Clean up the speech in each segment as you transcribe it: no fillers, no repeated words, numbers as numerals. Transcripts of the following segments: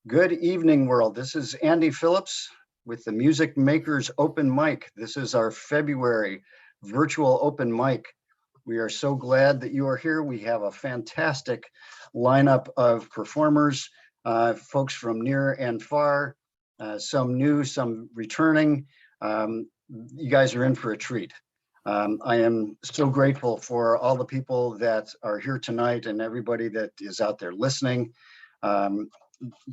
Good evening, world. This is Andy Phillips with the Music Makers Open Mic. This is our February virtual open mic. We are so glad that you are here. We have a fantastic lineup of performers, folks from near and far, some new, some returning. You guys are in for a treat. I am so grateful for all the people that are here tonight and everybody that is out there listening.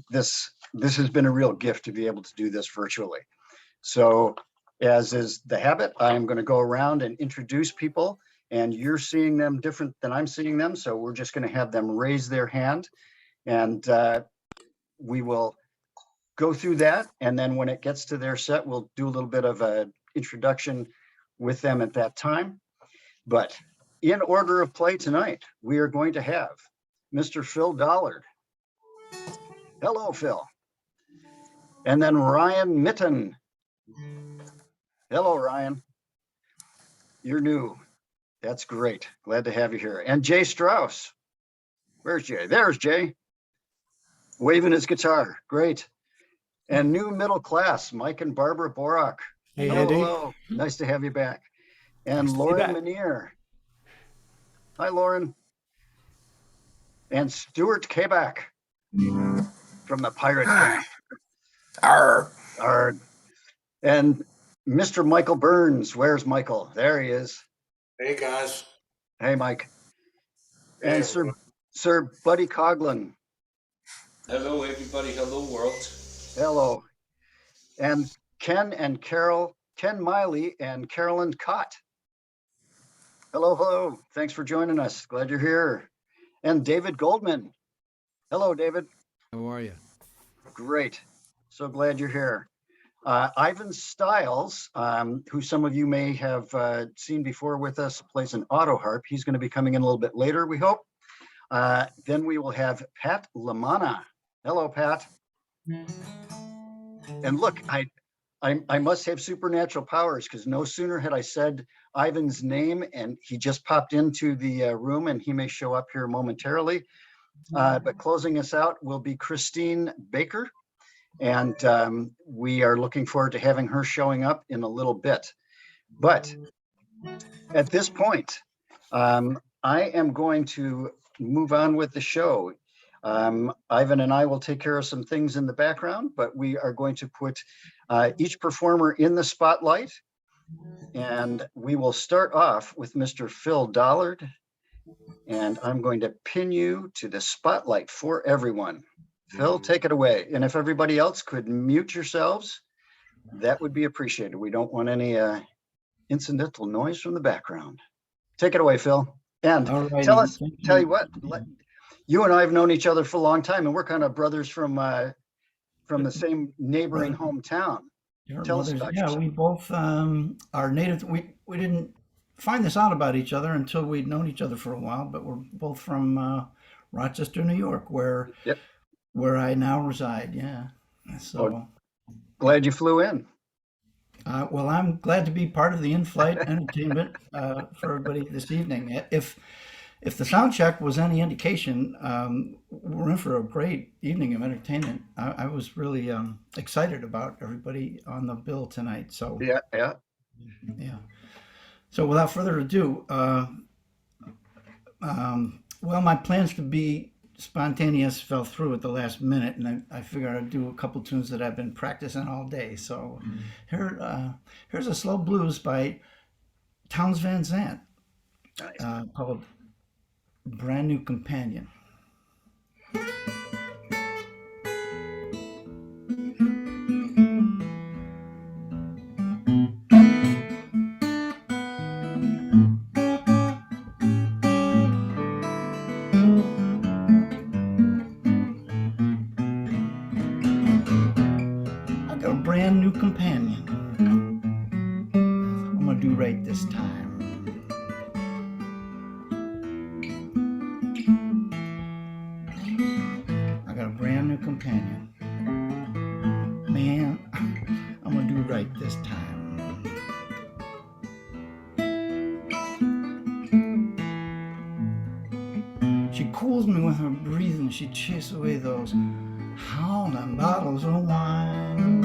This has been a real gift to be able to do this virtually. So as is the habit, I'm going to go around and introduce people, and you're seeing them different than I'm seeing them. So we're just going to have them raise their hand, and we will go through that. And then when it gets to their set, we'll do a little bit of an introduction with them at that time. But in order of play tonight, we are going to have Mr. Phil Dollard. Hello, Phil. And then Ryan Mitten. Hello, Ryan. You're new. That's great. Glad to have you here. And Jay Strauss. Where's Jay? There's Jay. Waving his guitar. Great. And new middle class, Mike and Barbara Borok. Hey, hello, Andy. hello. Nice to have you back. And Nice Lauren Meneer. Hi, Lauren. And Stuart Quebec from the Pirate Camp. Arr. And Mr. Michael Burns. Where's Michael? There he is. Hey, guys. Hey, Mike. Hey, And Sir Buddy Coughlin. Hello, everybody. Hello, world. Hello. And Ken and Carol, Ken Miley and Carolyn Kott. Hello, hello. Thanks for joining us. Glad you're here. And David Goldman. Hello, David. How are you? Great. So glad you're here. Ivan Stiles, who some of you may have seen before with us, plays an auto harp. He's going to be coming in a little bit later, we hope. Then we will have Pat Lamanna. Hello, Pat. And look, I must have supernatural powers, because no sooner had I said Ivan's name and he just popped into the room, and he may show up here momentarily. But closing us out will be Christine Baker. And we are looking forward to having her showing up in a little bit. But at this point, I am going to move on with the show. Ivan and I will take care of some things in the background, but we are going to put each performer in the spotlight. And we will start off with Mr. Phil Dollard. And I'm going to pin you to the spotlight for everyone. Phil, take it away. And if everybody else could mute yourselves, that would be appreciated. We don't want any incidental noise from the background. Take it away, Phil. And tell you what, you and I have known each other for a long time, and we're kind of brothers from the same neighboring hometown. Tell us about yourself. We both are native. We didn't find this out about each other until we'd known each other for a while, but we're both from Rochester, New York, where I now reside. Yeah. So glad you flew in. Well, I'm glad to be part of the in-flight entertainment for everybody this evening. If the sound check was any indication, we're in for a great evening of entertainment. I was really excited about everybody on the bill tonight. So yeah. So without further ado, well, my plans to be spontaneous fell through at the last minute, and I figured I'd do a couple tunes that I've been practicing all day. So here's a slow blues by Townes Van Zandt, called Brand New Companion. Brand new companion. I'm gonna do right this time. I got a brand new companion. Man, I'm gonna do right this time. She cools me with her breathing. She chases away those all them bottles of wine.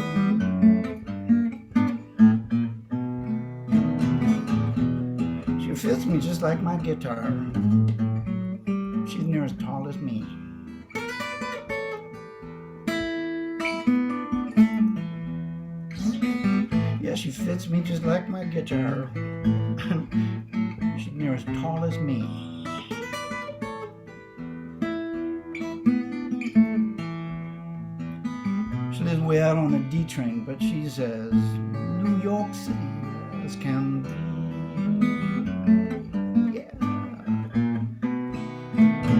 She fits me just like my guitar. She's near as tall as me. Yeah, she fits me just like my guitar. She's near as tall as me. She lives way out on the D train, but she's as New York City as can be. Yeah.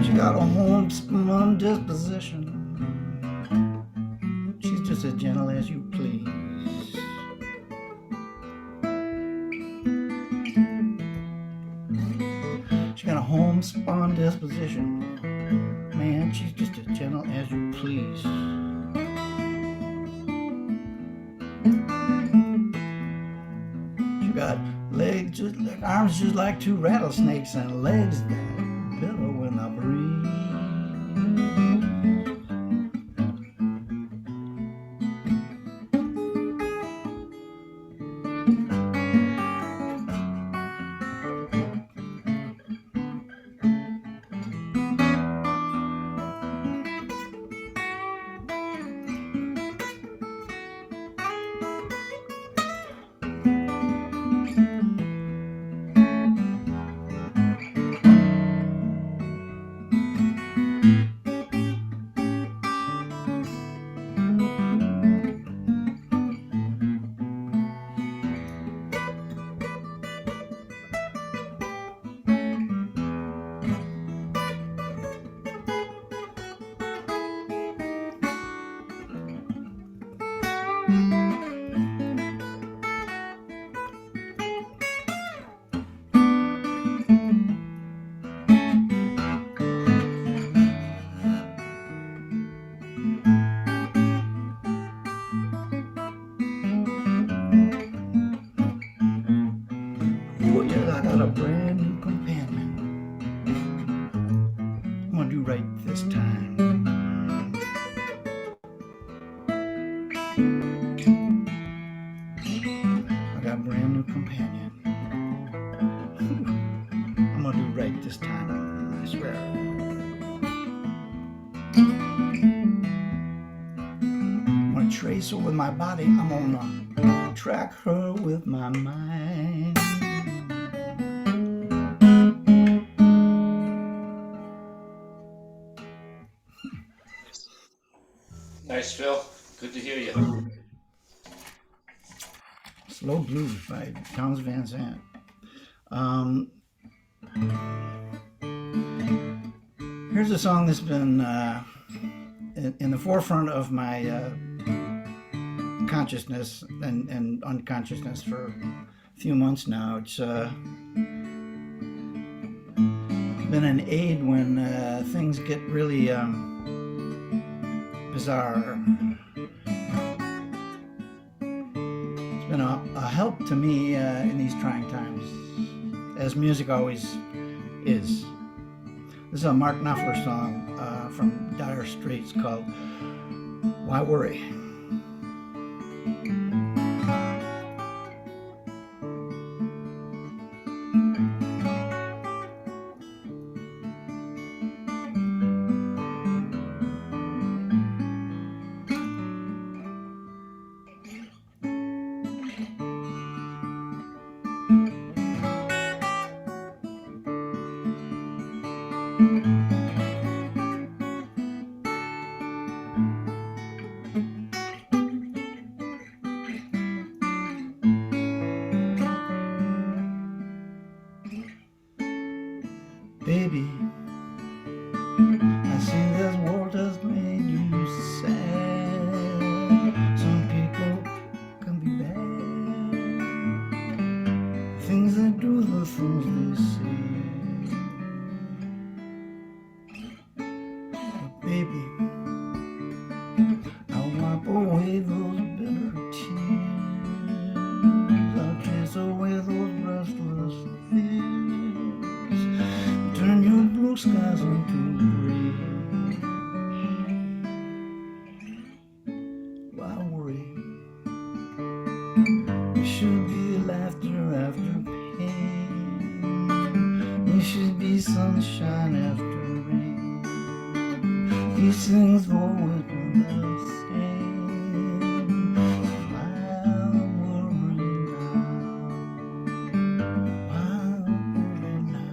She got a homespun disposition. She's just as gentle as you please. She got a homespun disposition. Man, she's just as gentle as you please. She got legs just like arms just like two rattlesnakes and legs that billow when I breathe. So with my body, I'm gonna track her with my mind. Nice, Phil. Good to hear you. Slow Blues by Townes Van Zandt. Here's a song that's been in the forefront of my consciousness and unconsciousness for a few months now. It's been an aid when things get really bizarre. It's been a help to me in these trying times, as music always is. This is a Mark Knopfler song from Dire Straits called Why Worry? Baby, I see this world has made you sad. Some people can be bad. Things they do, the things they say. But baby, I'll wipe away those bitter tears. I'll chase away those restless fears. Turn your blue skies into gray. There should be laughter after pain. There should be sunshine after rain. These things have always been the same. Why worry now? Why worry now?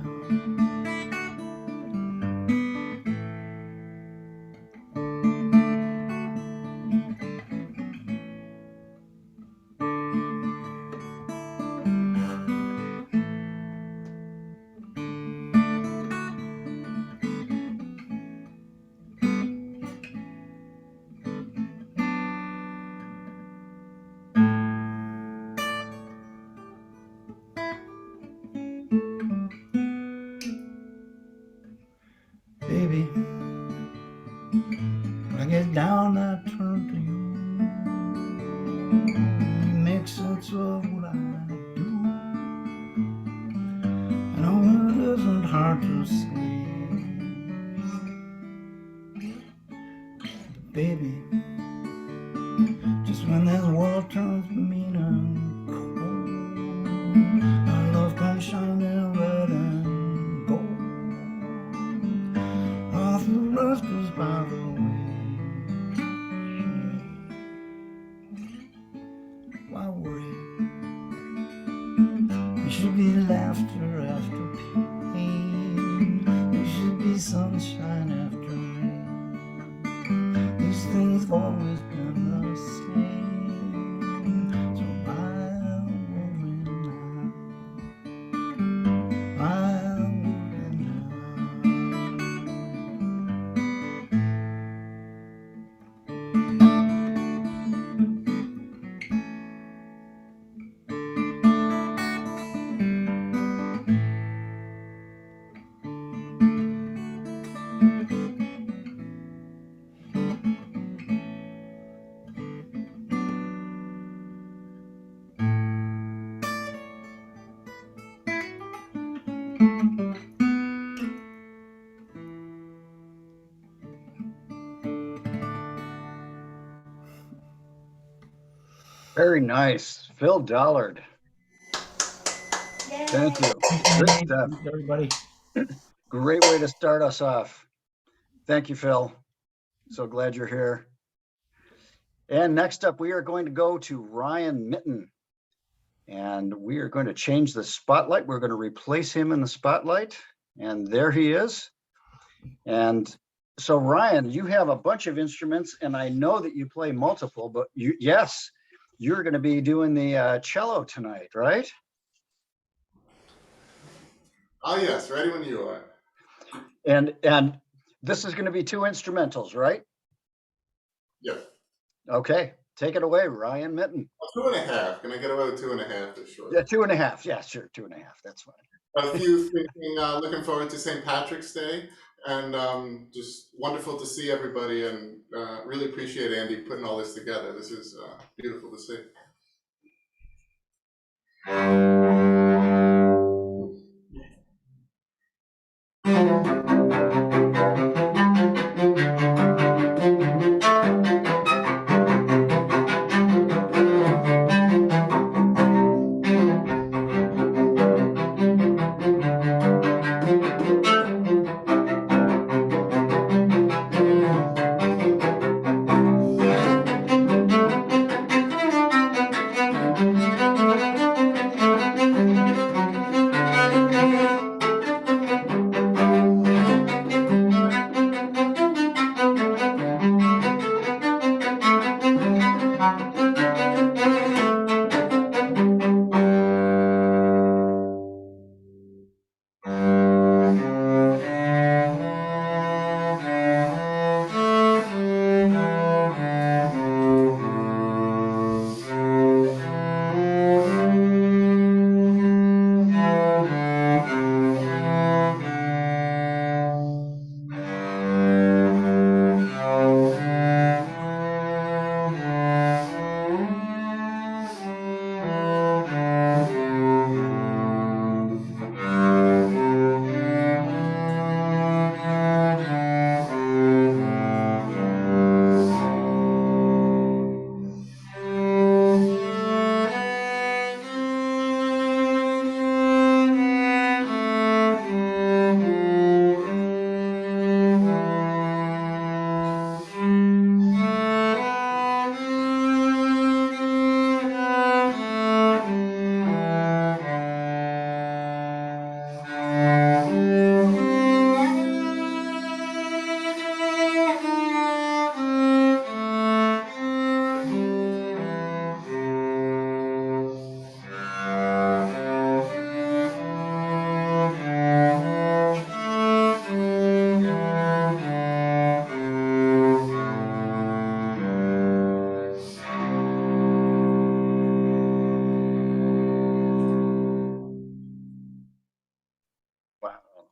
Baby, when I get down, I turn to you. You make sense of what I do. I know it isn't hard to say. But baby, just when this world turns mean and cold, our love comes shining red and gold. All the rest is by the way. Why worry? There should be laughter after pain. There should be sunshine after rain. These things have always been the same. So why worry now? Why worry now? Very nice. Phil Dollard. Thank you. Good stuff. Thanks, everybody. Great way to start us off. Thank you, Phil. So glad you're here. And next up, we are going to go to Ryan Mitten. And we are going to change the spotlight. We're going to replace him in the spotlight. And there he is. And so Ryan, you have a bunch of instruments, and I know that you play multiple, but yes, you're going to be doing the cello tonight, right? Oh yes, ready when you are. And this is going to be two instrumentals, right? Yes. Okay, take it away, Ryan Mitten. 2.5. Can I get away with 2.5 this short? Yeah, 2.5. Yeah, sure, 2.5. That's fine. A few thinking, looking forward to St. Patrick's Day, and just wonderful to see everybody, and really appreciate Andy putting all this together. This is beautiful to see.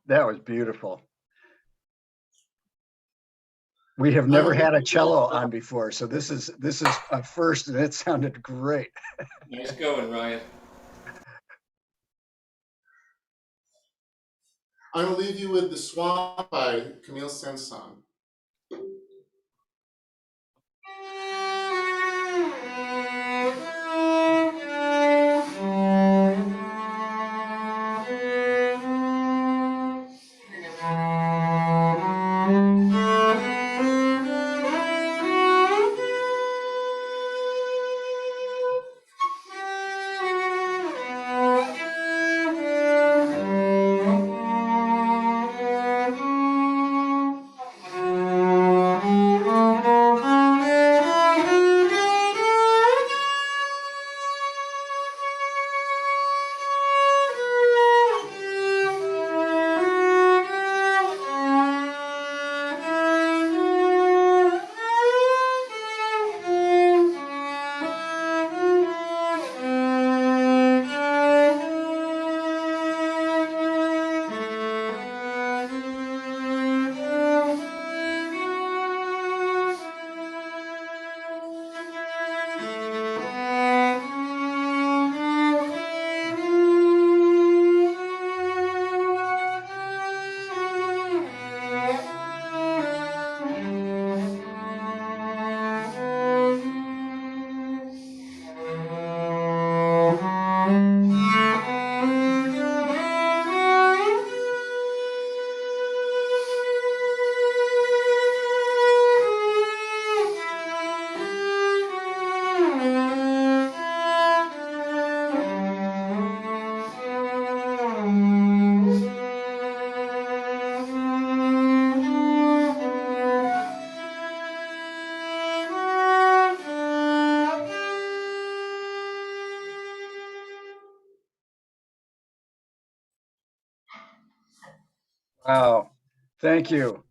That was beautiful. We have never had a cello on before, so this is a first, and it sounded great. Nice going, Ryan. I will leave you with The Swan by Camille Saint-Saëns. Wow, thank you.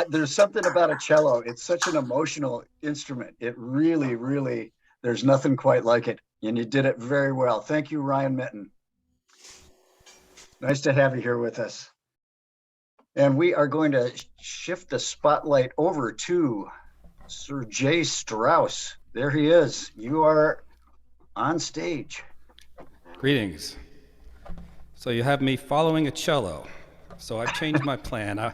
There's something about a cello. It's such an emotional instrument. It really, really, there's nothing quite like it. And you did it very well. Thank you, Ryan Mitten. Nice to have you here with us. And we are going to shift the spotlight over to Sir J. Strauss. There he is. You are on stage. Greetings. So you have me following a cello. So I've changed my plan. I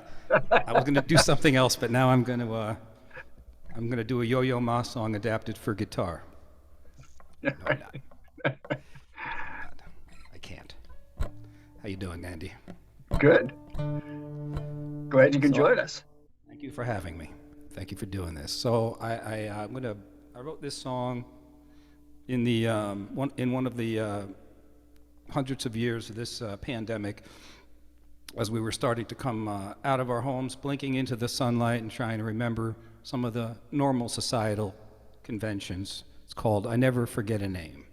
was going to do something else, but now I'm going to do a Yo-Yo Ma song adapted for guitar. No, I'm not. I can't. How you doing, Andy? Good. Glad you can join us. Thank you for having me. Thank you for doing this. So I wrote this song in the one of the hundreds of years of this pandemic, as we were starting to come out of our homes, blinking into the sunlight and trying to remember some of the normal societal conventions. It's called I Never Forget a Name.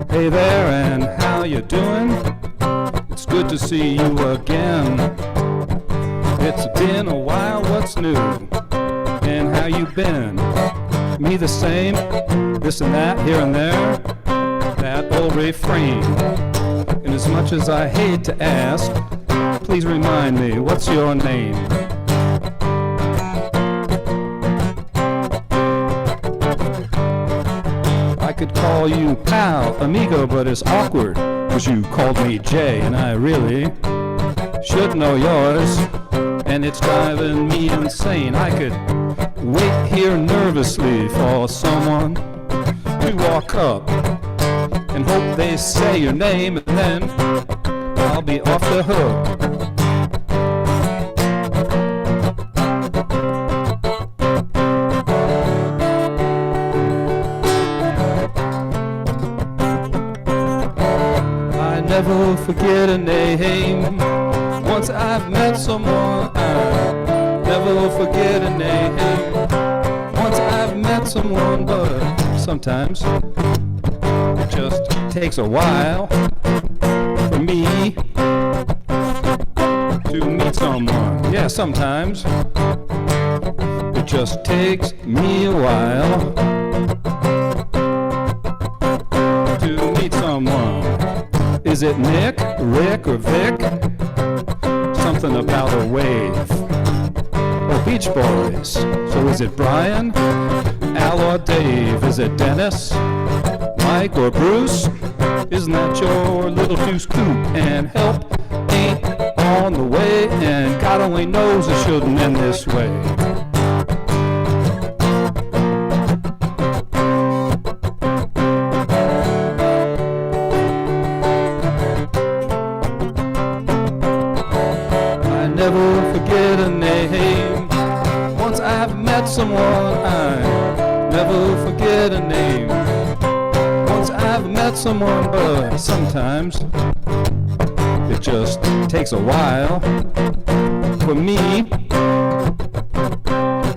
Hey there, and how you doing? It's good to see you again. It's been a while, what's new? And how you been? Me the same, this and that, here and there. That old refrain. And as much as I hate to ask, please remind me, what's your name? I could call you pal, amigo, but it's awkward, cause you called me Jay, and I really should know yours, and it's driving me insane. I could wait here nervously for someone to walk up and hope they say your name, and then I'll be off the hook. I never forget a name. Once I've met someone, I never forget a name. Once I've met someone, but sometimes it just takes a while for me to meet someone. Yeah, sometimes it just takes me a while to meet someone. Is it Nick, Rick, or Vic? Something about a wave. Or Beach Boys. So is it Brian, Al, or Dave? Is it Dennis, Mike, or Bruce? Isn't that your little deuce coupe? And help ain't on the way, and God only knows it shouldn't end this way. I never forget a name. Once I've met someone, I never forget a name. Once I've met someone, but sometimes it just takes a while for me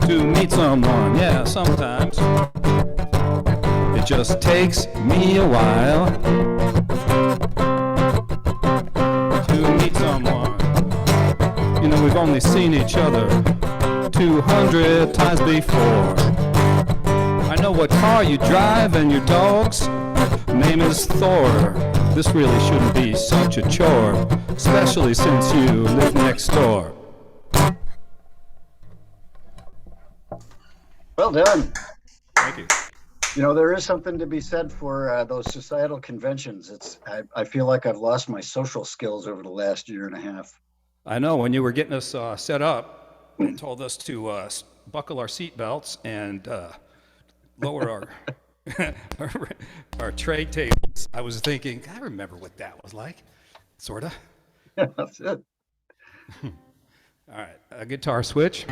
to meet someone. Yeah, sometimes it just takes me a while to meet someone. You know, we've only seen each other 200 times before. I know what car you drive and your dog's name is Thor. This really shouldn't be such a chore, especially since you live next door. Well done. Thank you. You know, there is something to be said for those societal conventions. I feel like I've lost my social skills over the last year and a half. I know when you were getting us set up and told us to buckle our seatbelts and lower our tray tables, I was thinking, I remember what that was like, sort of. Yeah, that's it. All right, a guitar switch.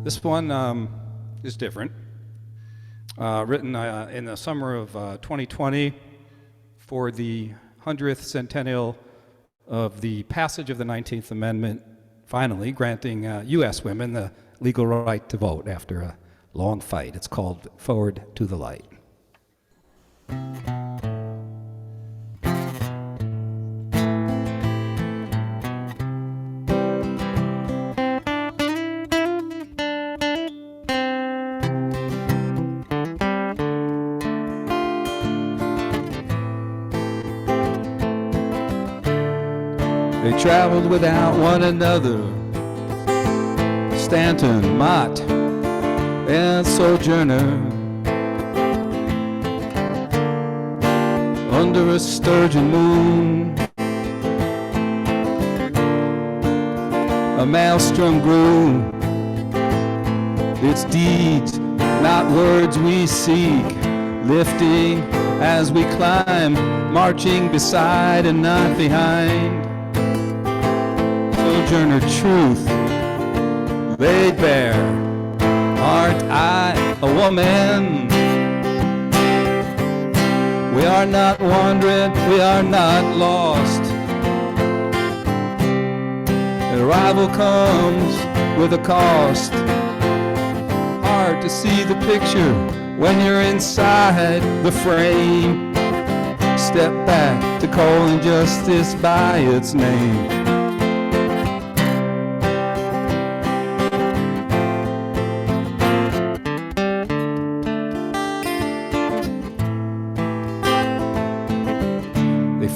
This one is different. Written in the summer of 2020 for the 100th centennial of the passage of the 19th Amendment, finally granting U.S. women the legal right to vote after a long fight. It's called Forward to the Light. They traveled without one another, Stanton, Mott, and Sojourner, under a sturgeon moon. A maelstrom grew, its deeds, not words we seek, lifting as we climb, marching beside and not behind. Sojourner truth laid bare, aren't I a woman? We are not wandering, we are not lost. Arrival comes with a cost. Hard to see the picture when you're inside the frame. Step back to call injustice by its name.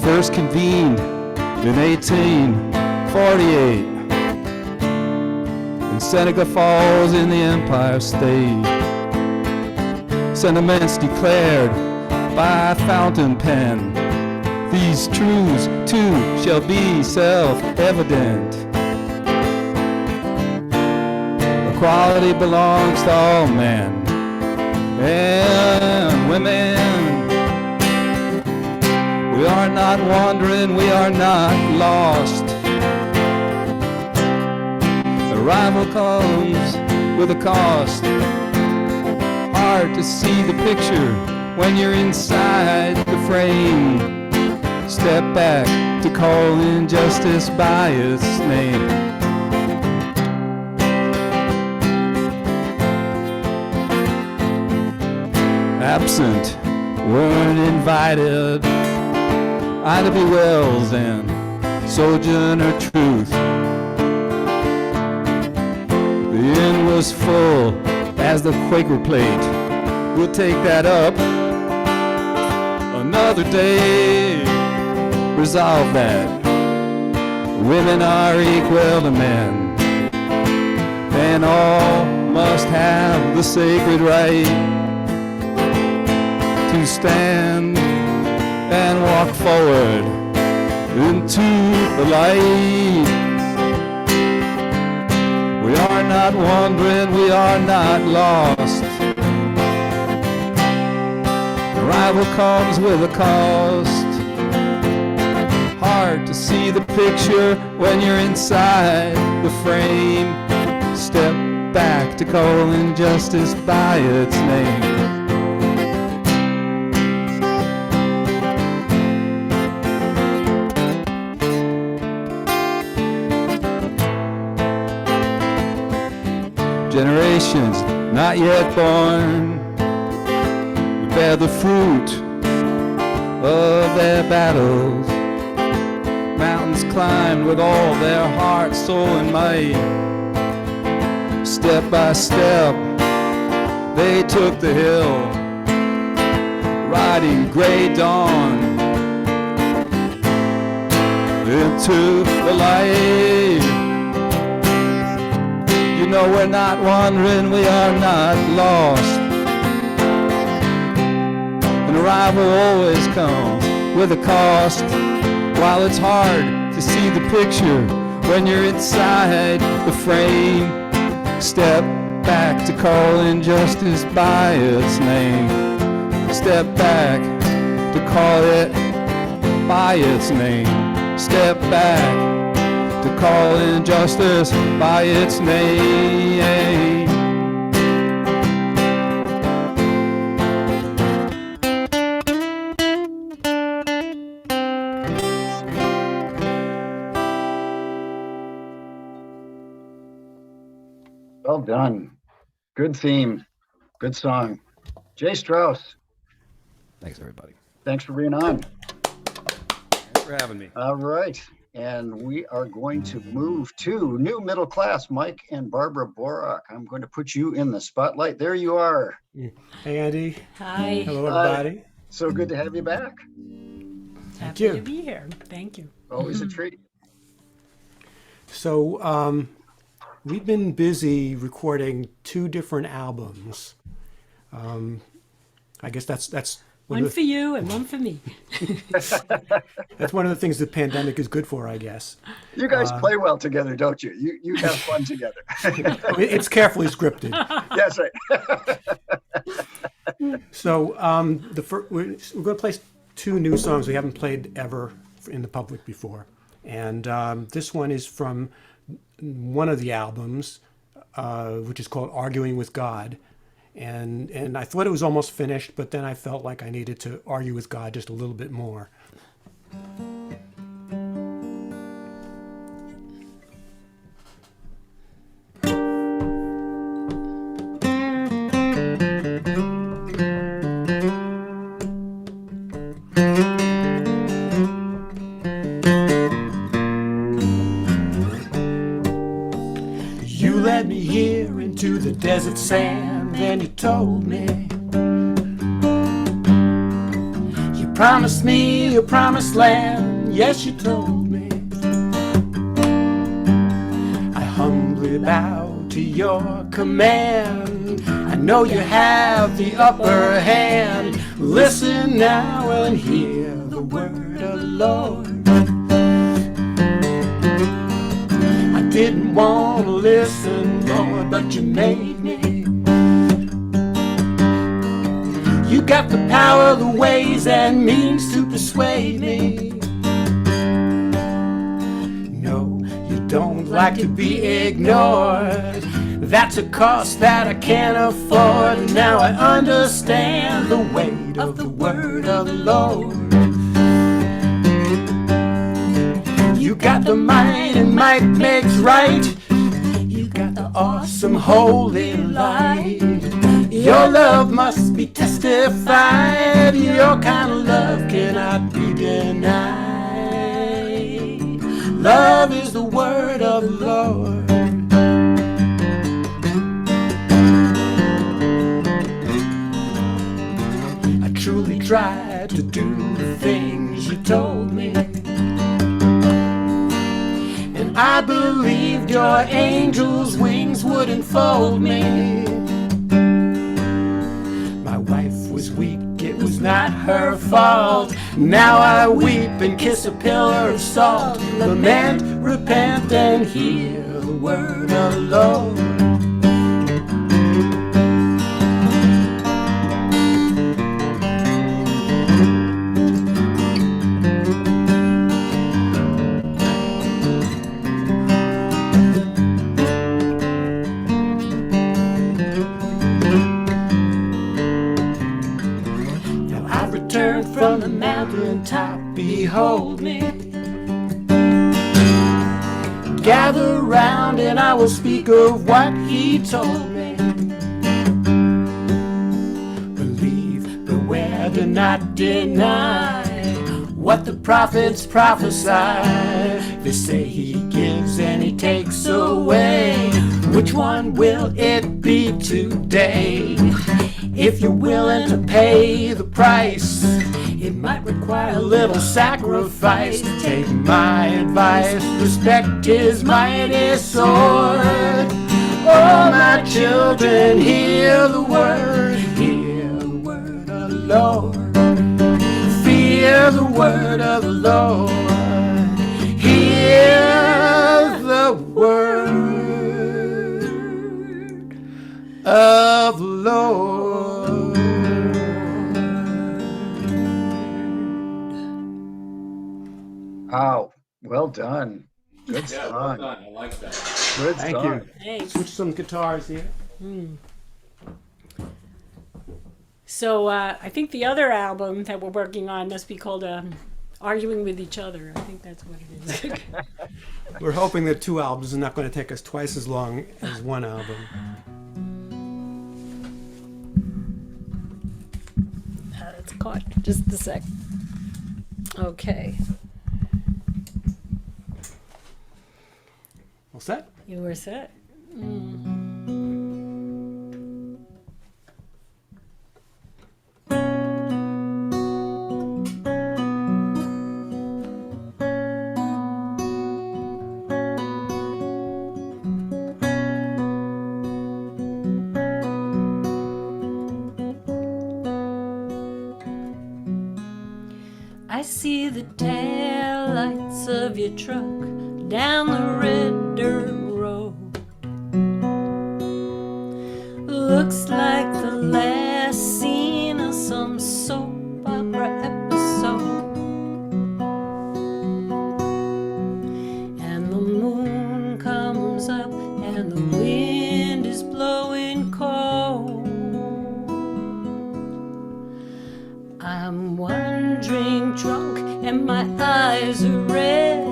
First convened in 1848 in Seneca Falls in the Empire State. Sentiments declared by a fountain pen. These truths too shall be self-evident. Equality belongs to all men and women. We are not not wandering, we are not lost. Arrival comes with a cost. Hard to see the picture when you're inside the frame. Step back to call injustice by its name. Absent, weren't invited. Ida B. Wells and Sojourner Truth. The inn was full as the Quaker plate. We'll take that up another day. Resolve that women are equal to men, and all must have the sacred right to stand and walk forward into the light. We are not wandering, we are not lost. Arrival comes with a cost. Hard to see the picture when you're inside the frame. Step back to call injustice by its name. Generations not yet born, we bear the fruit of their battles. Mountains climbed with all their heart, soul, and might. Step by step, they took the hill, riding gray dawn into the light. You know we're not wandering, we are not lost. An arrival always comes with a cost. While it's hard to see the picture when you're inside the frame, step back to call injustice by its name. Step back to call it by its name. Step back to call injustice by its name. Well done. Good theme. Good song. Jay Strauss, Thanks, everybody. thanks for being on. Thanks for having me. All right. And we are going to move to new middle class, Mike and Barbara Borok. I'm going to put you in the spotlight. There you are. Hey, Andy. Hi. Hello, everybody. So good to have you back. Happy you. to be here. Thank you. Always a treat. So, we've been busy recording 2 different albums. I guess that's One for you and one for me. that's one of the things the pandemic is good for, I guess. You guys play well together, don't you? You have fun together. It's carefully scripted. Yes, right. So, we're going to play 2 new songs we haven't played ever in the public before, and this one is from one of the albums, which is called "Arguing with God." And I thought it was almost finished, but then I felt like I needed to argue with God just a little bit more. You led me here into the desert sand. Then you told me you promised me your promised land. Yes, you told me. I humbly bow to your command. I know you have the upper hand. Listen now and hear the word of the Lord. I didn't want to listen, Lord, but you made me. You got the power, the ways and means to persuade me. No, you don't like to be ignored. That's a cost that I can't afford. And now I understand the weight of the word of the Lord. You got the might and might makes right. You got the awesome holy light. Your love must be testified. Your kind of love cannot be denied. Love is the word of the Lord. I truly tried to do the things you told me, and I believed your angel's wings would enfold me. My wife was weak, it was not her fault. Now I weep and kiss a pillar of salt. Lament, repent, and hear the word of the Lord. From the mountaintop, behold me. Gather round and I will speak of what he told me. Believe, beware, do not deny what the prophets prophesy. They say he gives and he takes away. Which one will it be today? If you're willing to pay the price, it might require a little sacrifice. Take my advice, respect his mighty sword. Oh, my children, hear the word of the Lord. Fear the word of the Lord. Hear the word of the Lord. Wow, well done. Good Yeah, well song. done. I like that. Good Thank song. you. Thanks. Switch some guitars here. So I think the other album that we're working on must be called Arguing with Each Other. I think that's what it is. We're hoping that 2 albums are not going to take us twice as long as 1 album. It's Kott. Just a sec. Okay. All set? You were set. I see the taillights of your truck down the red dirt road. Looks like the last scene of some soap opera episode. And the moon comes up and the wind is blowing cold. I'm wandering drunk and my eyes are red.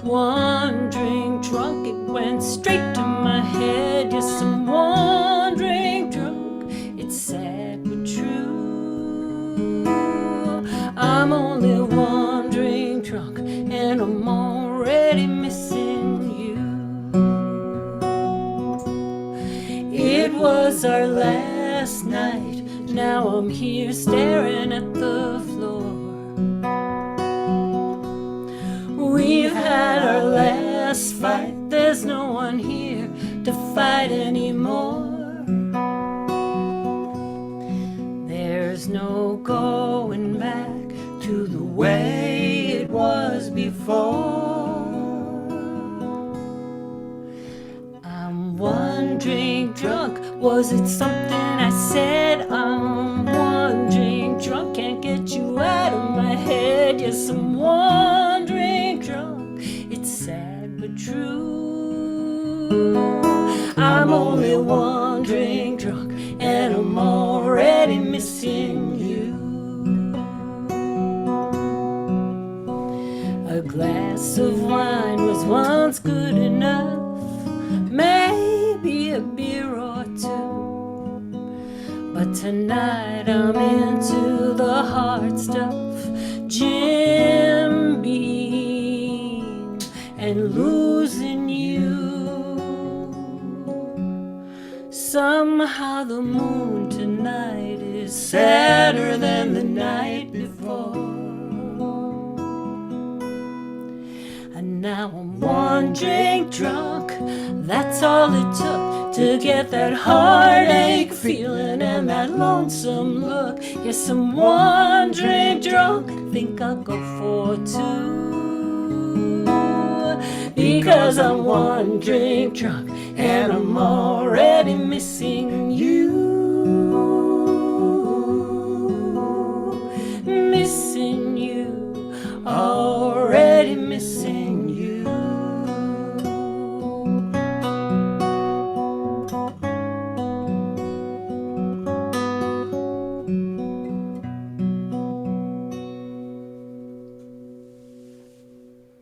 Wandering drunk, it went straight to my head. Yes, I'm wandering drunk. It's sad but true. I'm only wandering drunk and I'm already missing you. It was our last night. Now I'm here staring at the floor. We've had our last fight. There's no one here to fight anymore. There's no going back to the way it was before. I'm wandering drunk. Was it something I said? I'm wandering Tonight I'm into the hard stuff, Jim Beam, and losing you. Somehow the moon tonight is sadder than the night before. And now I'm one drink drunk, that's all it took to get that heartache feeling and that lonesome look. Yes, I'm one drink drunk, think I'll go for two, because I'm one drink drunk and I'm already missing you. Missing you, already missing you.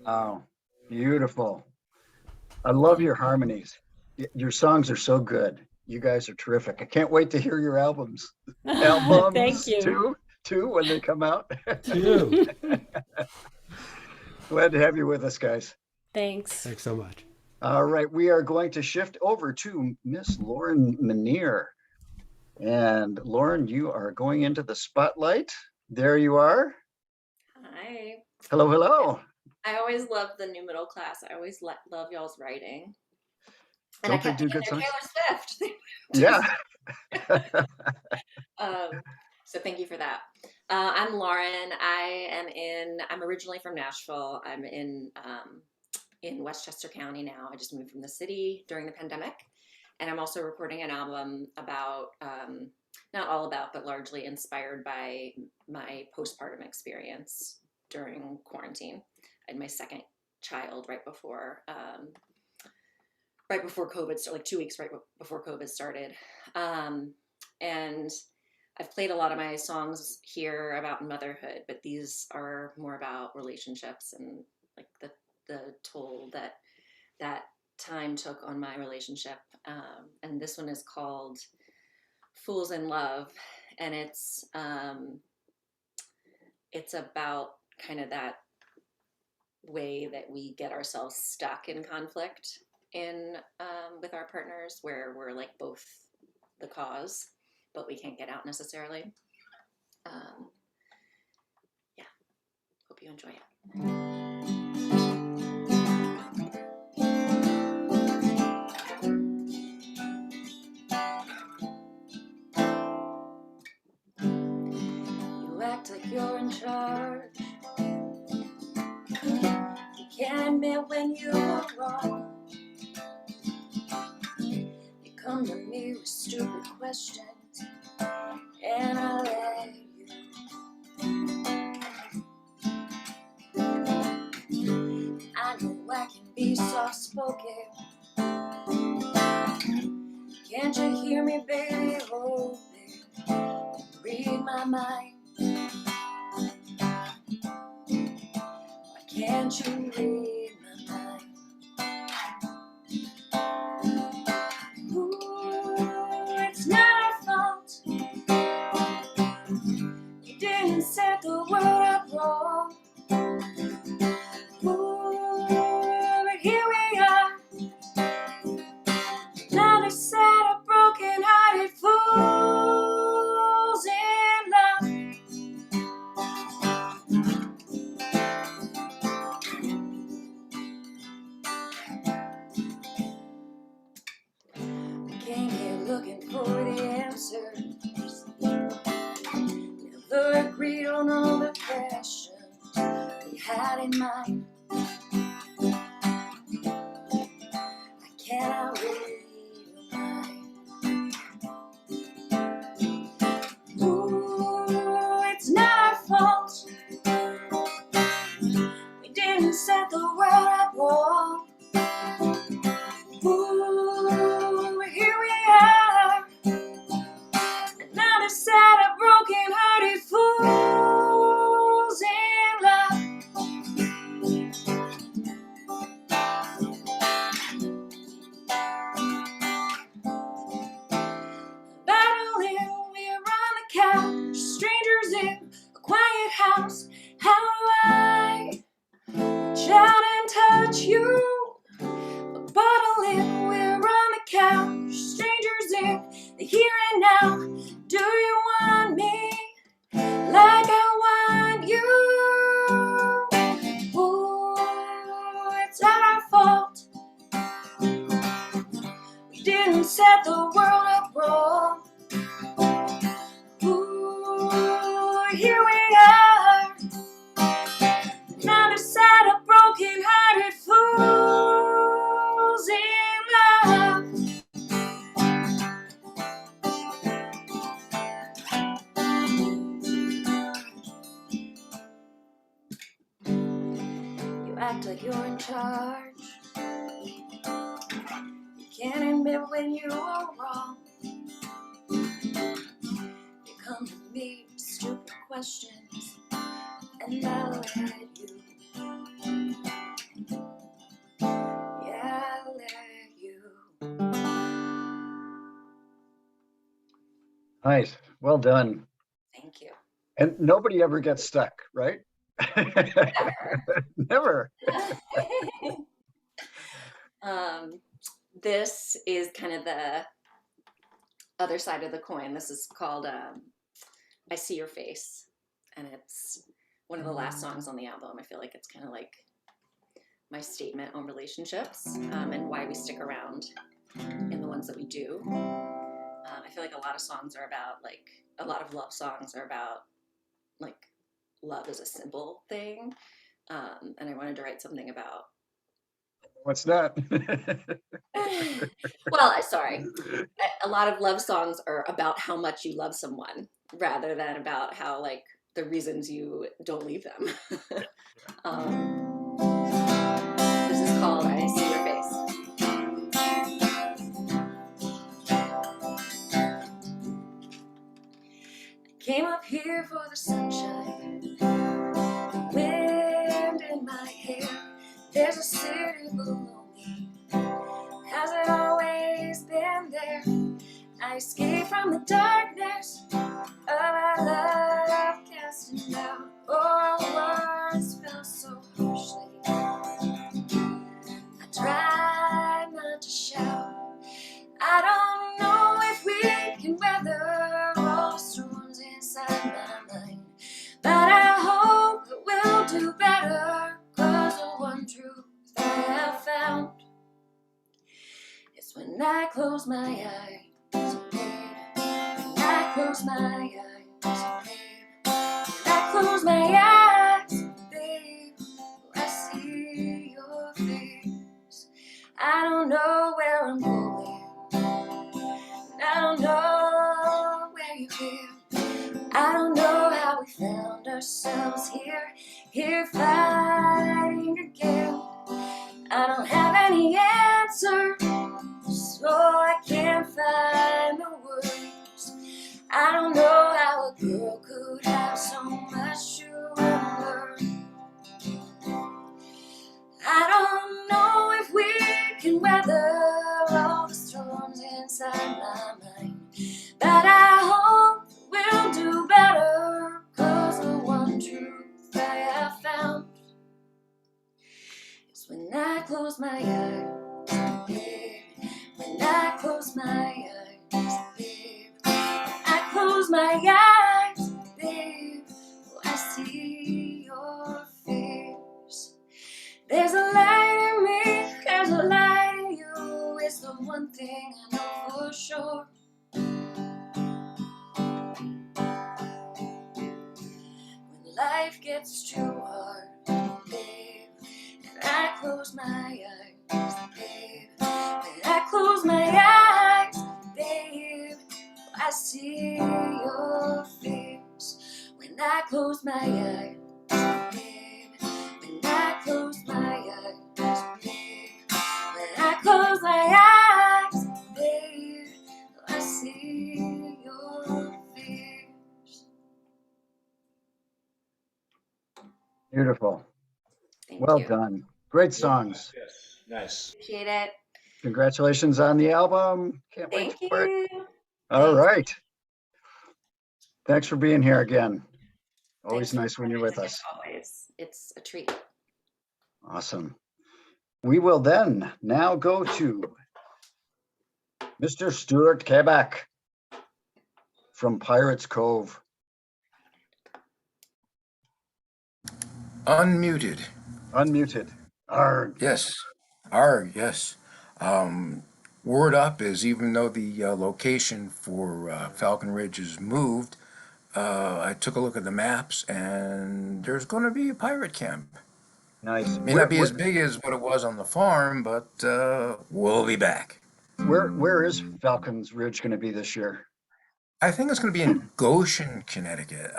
Oh, beautiful. I love your harmonies. Your songs are so good. You guys are terrific. I can't wait to hear your albums. Albums Thank you. too, when they come out. Two. Glad to have you with us, guys. Thanks. Thanks so much. All right, we are going to shift over to Miss Lauren Minear. And Lauren, you are going into the spotlight. There you are. Hi. Hello, hello. I always love the new middle class. I always love y'all's writing. And Don't I they kept do thinking good they're songs? Taylor Swift. Yeah. So thank you for that. I'm Lauren. I'm originally from Nashville. I'm in Westchester County now. I just moved from the city during the pandemic. And I'm also recording an album about, not all about, but largely inspired by my postpartum experience during quarantine. I had my second child right before COVID, so like 2 weeks right before COVID started. And I've played a lot of my songs here about motherhood, but these are more about relationships and like the toll that time took on my relationship. And this one is called Fools in Love. And it's about kind of that way that we get ourselves stuck in conflict with our partners, where we're like both the cause, but we can't get out necessarily. Yeah, hope you enjoy it. You act like you're in charge. You can't admit when you are wrong. You come to me with stupid questions, and I let you. I know I can be soft-spoken. Can't you hear me, baby? Hold it. Read my mind. Why can't you read my mind? Ooh, it's not our fault. You didn't set the world up wrong. Ooh, but here we are. Another set of broken-hearted fools in love. We came here looking for the answers. Never agreed on all the questions we had in mind. I cannot read your mind. Ooh, it's not our fault. We didn't set the world up wrong. Ooh, here we are. Another set of broken-hearted fools in love. heart. Another set of broken-hearted fools in love. You act like you're in charge. You can't admit when you are wrong. You come to me with stupid questions, and I'll let you. Yeah, I'll let you. Nice. Well done. Thank you. And nobody ever gets stuck, right? Never. This is kind of the other side of the coin. This is called I See Your Face, and it's one of the last songs on the album. I feel like it's kind of like my statement on relationships and why we stick around in the ones that we do. I feel like a lot of songs are about, like, a lot of love songs are about, like, love is a simple thing. And I wanted to write something about. What's that? Well, sorry. A lot of love songs are about how much you love someone rather than about how, like, the reasons you don't leave them. This is called I See Your Face. Came up here for the sunshine, the wind in my hair. There's a city below me. Has it always been there? I escaped from the darkness of our love casting down. Oh, I once felt so harshly. I tried not to shout. I don't know if we can weather all the storms inside my mind, but I hope that we'll do better, 'cause the one truth I have found is when I close my eyes, babe. When I close my eyes, babe. When I close my eyes, babe, I see your face. I don't know where I'm going, I don't know where you've been. I don't know how we found ourselves here fighting again. I don't have any answers, so I can't find the words. I don't know how a girl could have so much to unlearn. I don't know if we can weather all the storms inside my mind, but I hope we'll do better, 'cause the one truth I have found is when I close my eyes, babe. When I close my eyes, babe. When I close my eyes, babe, I see your face. There's a light in me, there's a light in you. It's the one thing I know for sure. When life gets too hard, babe, and I close my eyes, babe. When I close my eyes, babe, I see your face. When I close my eyes, babe. When I close my eyes, babe. When I close my eyes, babe, I see your face. Beautiful. Thank Well you. done. Great songs. Yes, nice. Appreciate it. Congratulations on the album. Can't wait Thank for it. you. All Thanks. right. Thanks for being here again. Always Thanks nice for when you're with having me, us. as always. It's a treat. Awesome. We will then now go to Mr. Stuart Quebec from Pirates Cove. Unmuted. Unmuted. Arg. Yes. Yes. Word up is even though the location for Falcon Ridge is moved, I took a look at the maps, and there's going to be a pirate camp. Nice. May not be as big as what it was on the farm, but we'll be back. Where is Falcon's Ridge going to be this year? I think it's going to be in Goshen, Connecticut.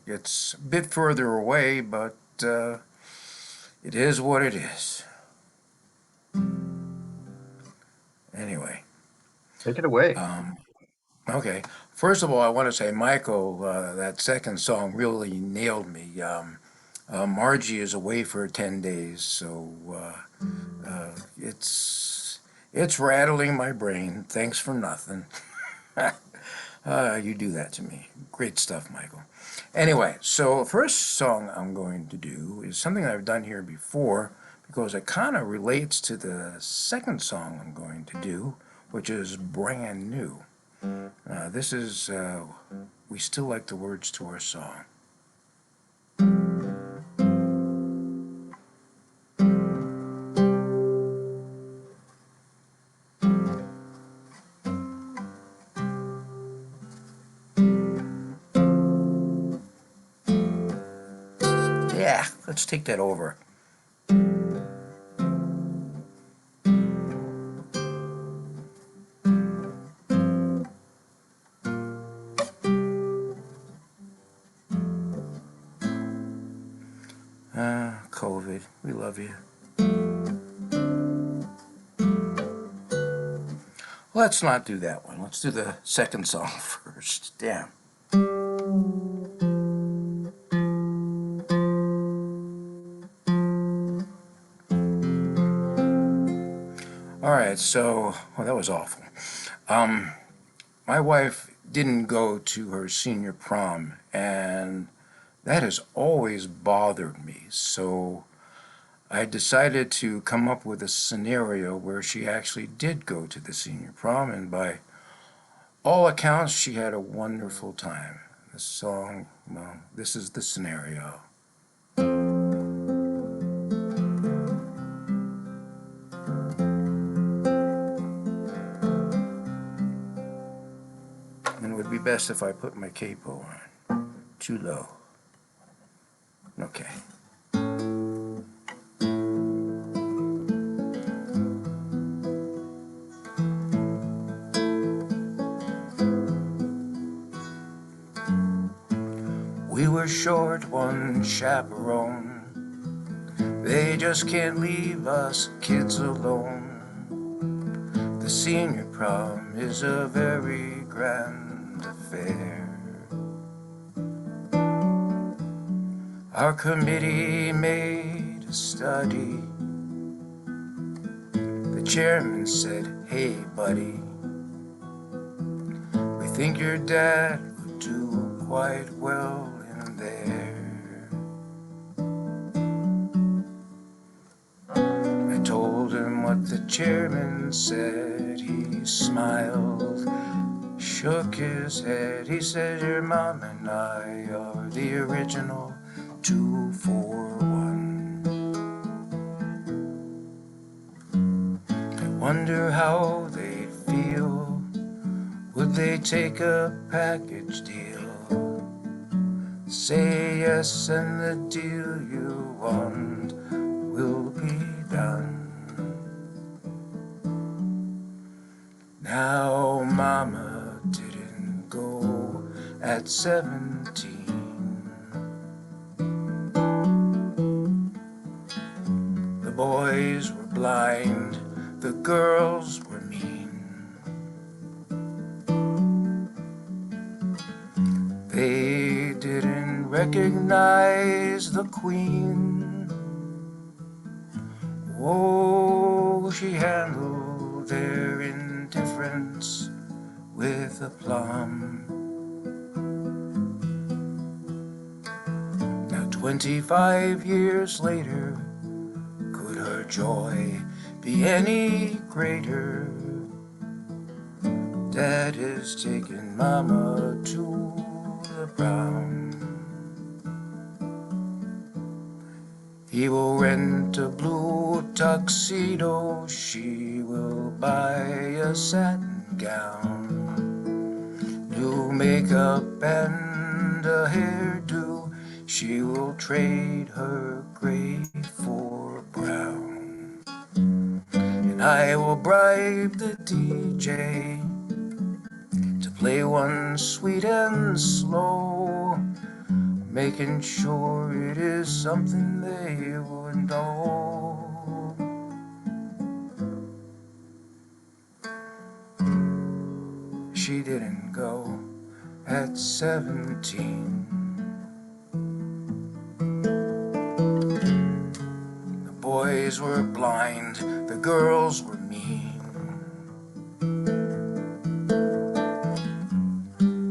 It's a bit further away, but it is what it is. Anyway. Take it away. Okay. First of all, I want to say, Michael, that second song really nailed me. Margie is away for 10 days, so it's rattling my brain. Thanks for nothing. You do that to me. Great stuff, Michael. Anyway, so first song I'm going to do is something I've done here before because it kind of relates to the second song I'm going to do, which is brand new. This is We Still Like the Words to Our Song. Yeah, let's take that over. COVID, we love you. Let's not do that one. Let's do the second song first. Damn. All right, so, well, that was awful. My wife didn't go to her senior prom, and that has always bothered me. So I decided to come up with a scenario where she actually did go to the senior prom, and by all accounts, she had a wonderful time. The song, well, this is the scenario. And it would be best if I put my capo on. Too low. Okay. We were short one chaperone. They just can't leave us kids alone. The senior prom is a very grand affair. Our committee made a study. The chairman said, "Hey buddy, we think your dad would do quite well in there." I told him what the chairman said. He smiled, shook his head. He said, "Your mom and I are the original 2-4-1. I wonder how they'd feel. Would they take a package deal? Say yes and the deal you want will be done. Now mama didn't go at 17. The boys were blind, the girls were mean. They didn't recognize the queen. Oh, she handled their indifference with aplomb. Now 25 years later, could her joy be any greater? Dad has taken mama to the prom. He will rent a blue tuxedo. She will buy a satin gown, new makeup and and a hairdo. She will trade her gray for brown. And I will bribe the DJ to play one sweet and slow, making sure it is something they would know. She didn't go at 17. The boys were blind, the girls were mean.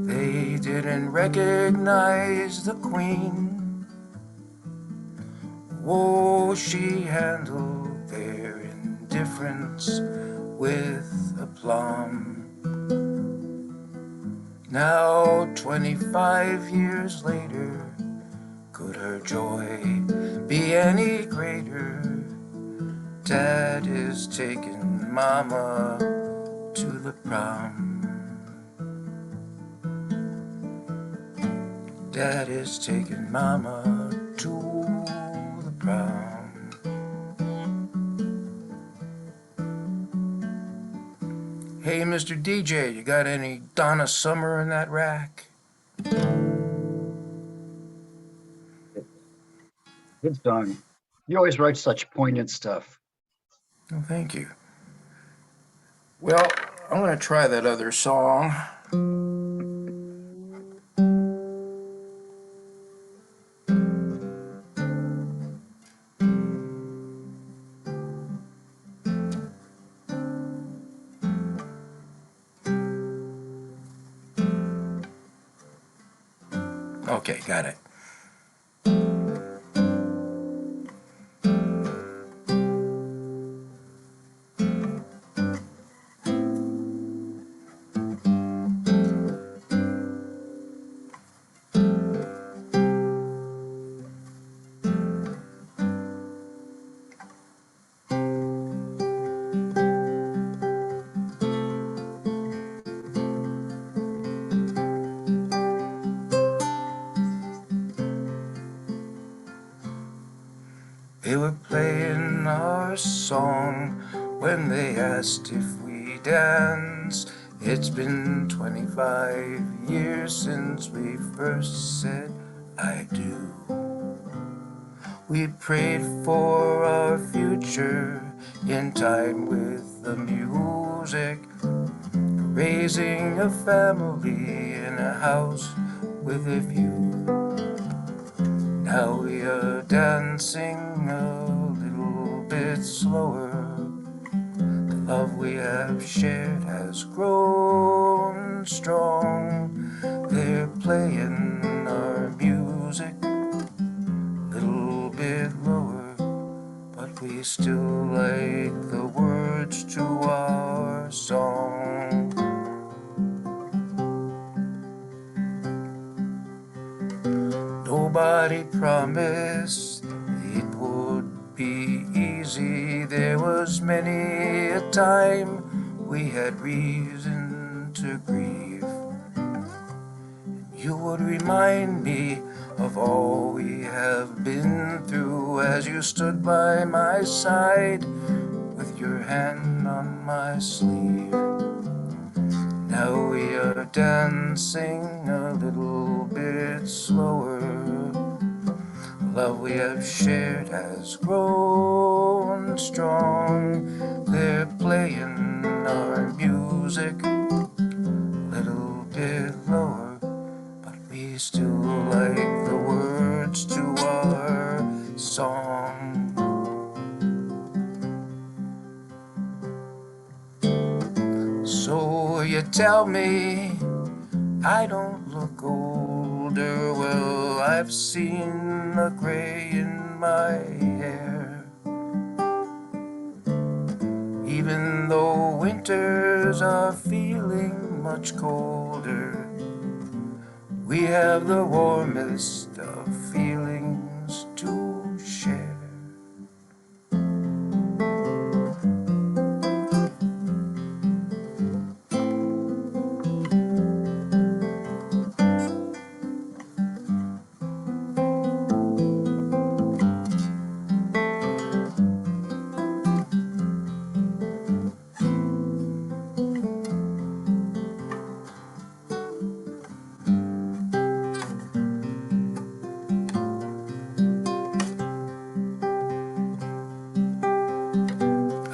They didn't recognize the queen. Oh, she handled their indifference with aplomb. Now, 25 years later, could her joy be any greater? Dad is taking Mama to the prom. Dad is taking Mama to the prom. Hey, Mr. DJ, you got any Donna Summer in that rack? Good song. You always write such poignant stuff. Oh, thank you. Well, I'm going to try that other song. Okay, got it. They were playing our song when they asked if we dance. It's been 25 years since we first said I do. We prayed for our future in time with the music, raising a family in a house with a view. Now we are dancing a little bit slower. The love we have shared has grown strong. They're playing our music a little bit lower, but we still like the words to our song. Nobody promised it would be easy. There was many a time we had reason to grieve. You would remind me of all we have been through as you stood by my side with your hand on my sleeve. Now we are dancing a little bit slower. The love we have shared has grown strong. They're playing our music a little bit lower, but we still like the words to our song. So you tell me I don't look older. Well, I've seen the gray in my hair. Even though winters are feeling much colder, we have the warmest of feelings to share.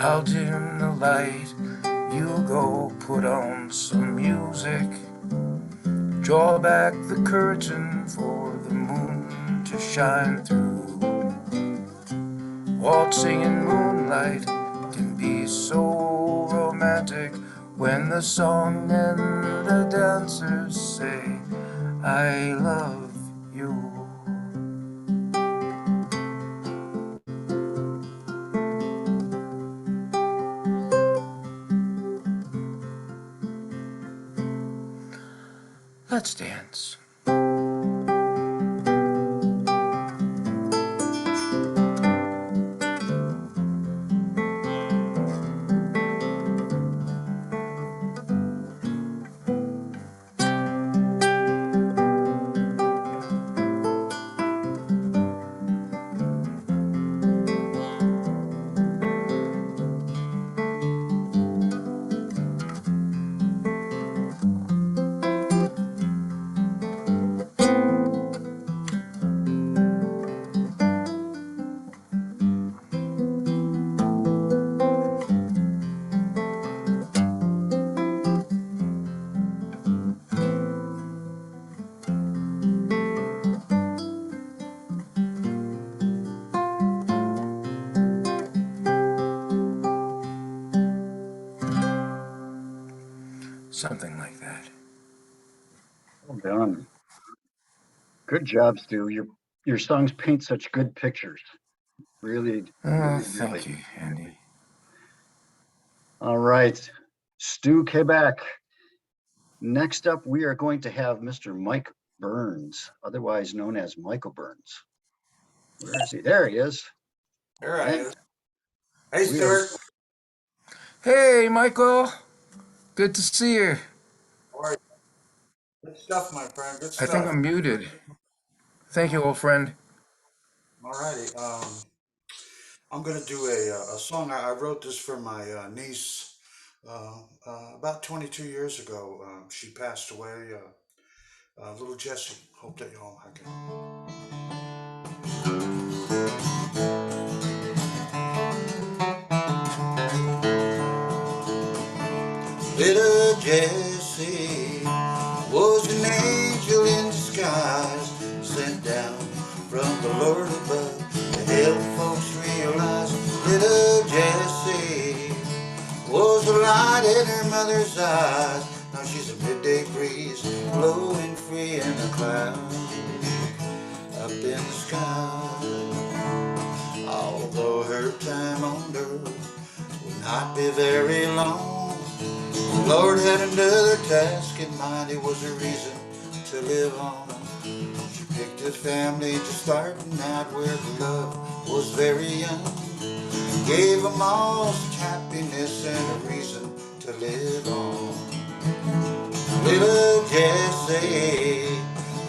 I'll dim the light, you go put on some music. Draw back the curtain for the moon to shine through. Waltzing in moonlight can be so romantic when the song and the dancers say, I love you. Let's dance. Something like that. Well done. Good job, Stu. Your songs paint such good pictures. Really, really, Thank really. you, Andy. All right, Stu Quebec. Next up, we are going to have Mr. Mike Burns, otherwise known as Michael Burns. Where is he? There he is. Here I And am. Hey, we are- Stuart. Hey, Michael. Good to see you. How are you? Good stuff, my friend. Good I think stuff. I'm muted. Thank you, old friend. Alrighty. I'm gonna do a song. I wrote this for my niece about 22 years ago. She passed away. Little Jessie. Hope that you all like it. Little Jessie was an angel in disguise, sent down from the Lord above to help folks realize. Little Jessie was a light in her mother's eyes. Now she's a midday breeze blowing free in the clouds up in the sky. Although her time on earth would not be very long, the Lord had another task in mind. It was a reason to live on. She picked a family just starting out where the love was very young. Gave them all such happiness and a reason to live on. Little Jessie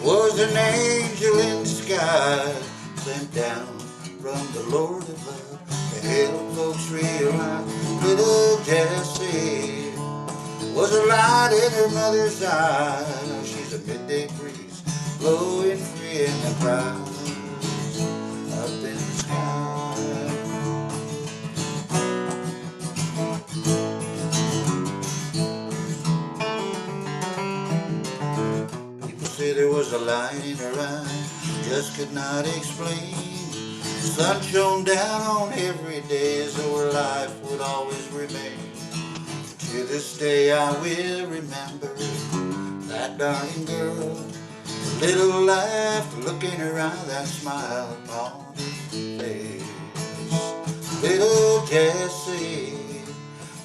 was an angel in disguise, sent down from the Lord above to help folks realize. Little Jessie was a light in her mother's eye. Now she's a midday breeze blowing free in the clouds up in the sky. People say there was a light in her eye, just could not explain. The sun shone down on every day as though her life would always remain. To this day I will remember that darling girl, the little laugh, the look in her eye, that smile upon her face. Little Jessie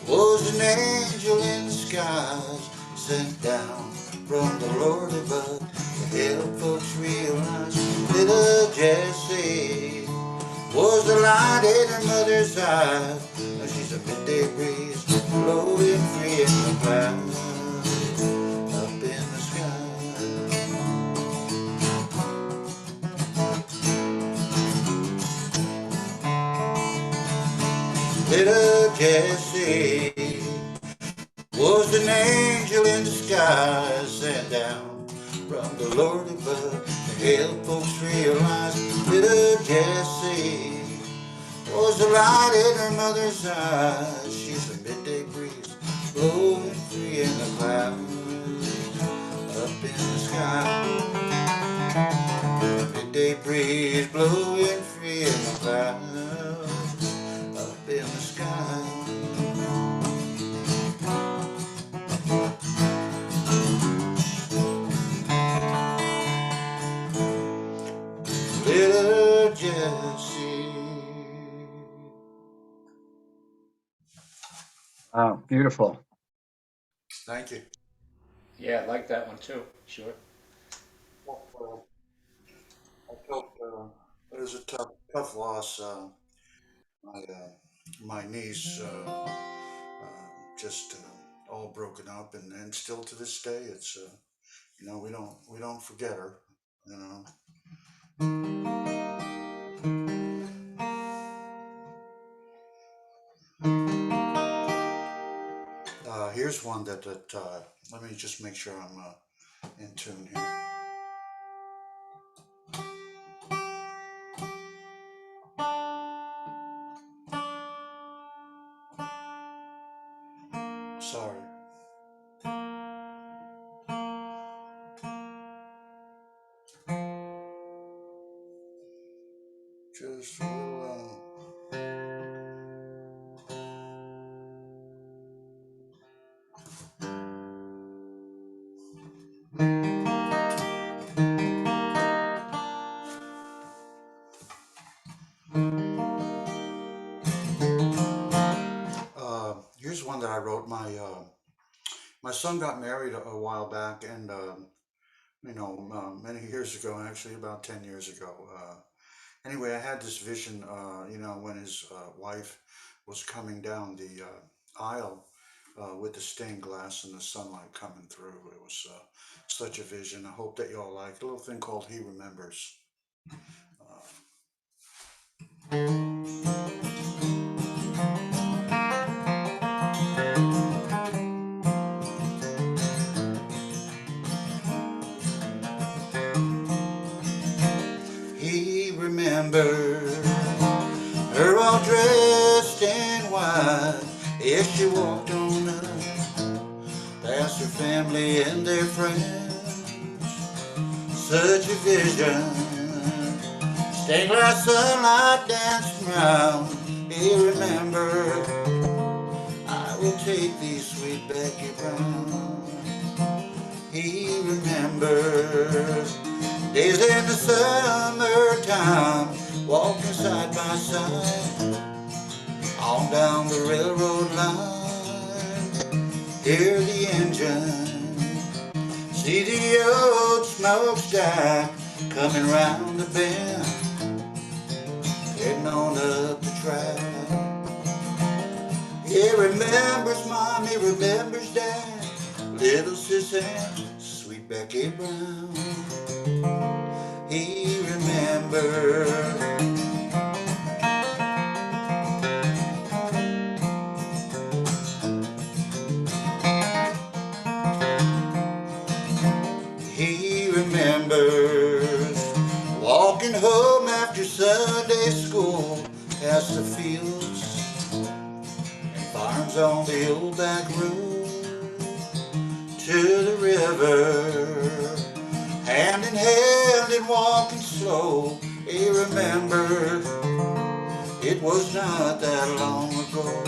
was an angel in disguise, sent down from the Lord above to help folks realize. Little Jessie was the light in her mother's eye. Now she's a midday breeze blowing free in the clouds up in the sky. Little Jessie was an angel in disguise, sent down from the Lord above to help folks realize. Little Jessie was the light in her mother's eyes. She's a midday breeze blowing free in the clouds up in the sky. Midday breeze blowing free in the clouds up in the sky. Little Jessie. Wow, beautiful. Thank you. Yeah, I like that one too. Sure. I felt it was a tough loss. My niece just all broken up, and still to this day, it's you know, we don't forget her. You know. Here's one that let me just make sure I'm in tune here. Sorry. Just a little. Here's one that I wrote. My son got married a while back, and you know, many years ago, actually about 10 years ago. Anyway, I had this vision, you know, when his wife was coming down the aisle with the stained glass and the sunlight coming through. It was such a vision. I hope that you all like it. A little thing called He Remembers. He remembered her all dressed in white as she walked on up past her family and their friends. Such a vision, stained glass sunlight dancing round. He remembered, I will take thee, sweet Becky Brown. He remembers days in the summertime, walking side by side on down the railroad line. Hear the engine, see the old smokestack coming round the bend, heading on up the track. He remembers Mom, he remembers Dad, little sis Ann, sweet Becky Brown. He remembers. He remembers walking home after Sunday school, past the fields and farms on the old back road to the river, hand in hand and walking slow. He remembered it was not that long ago.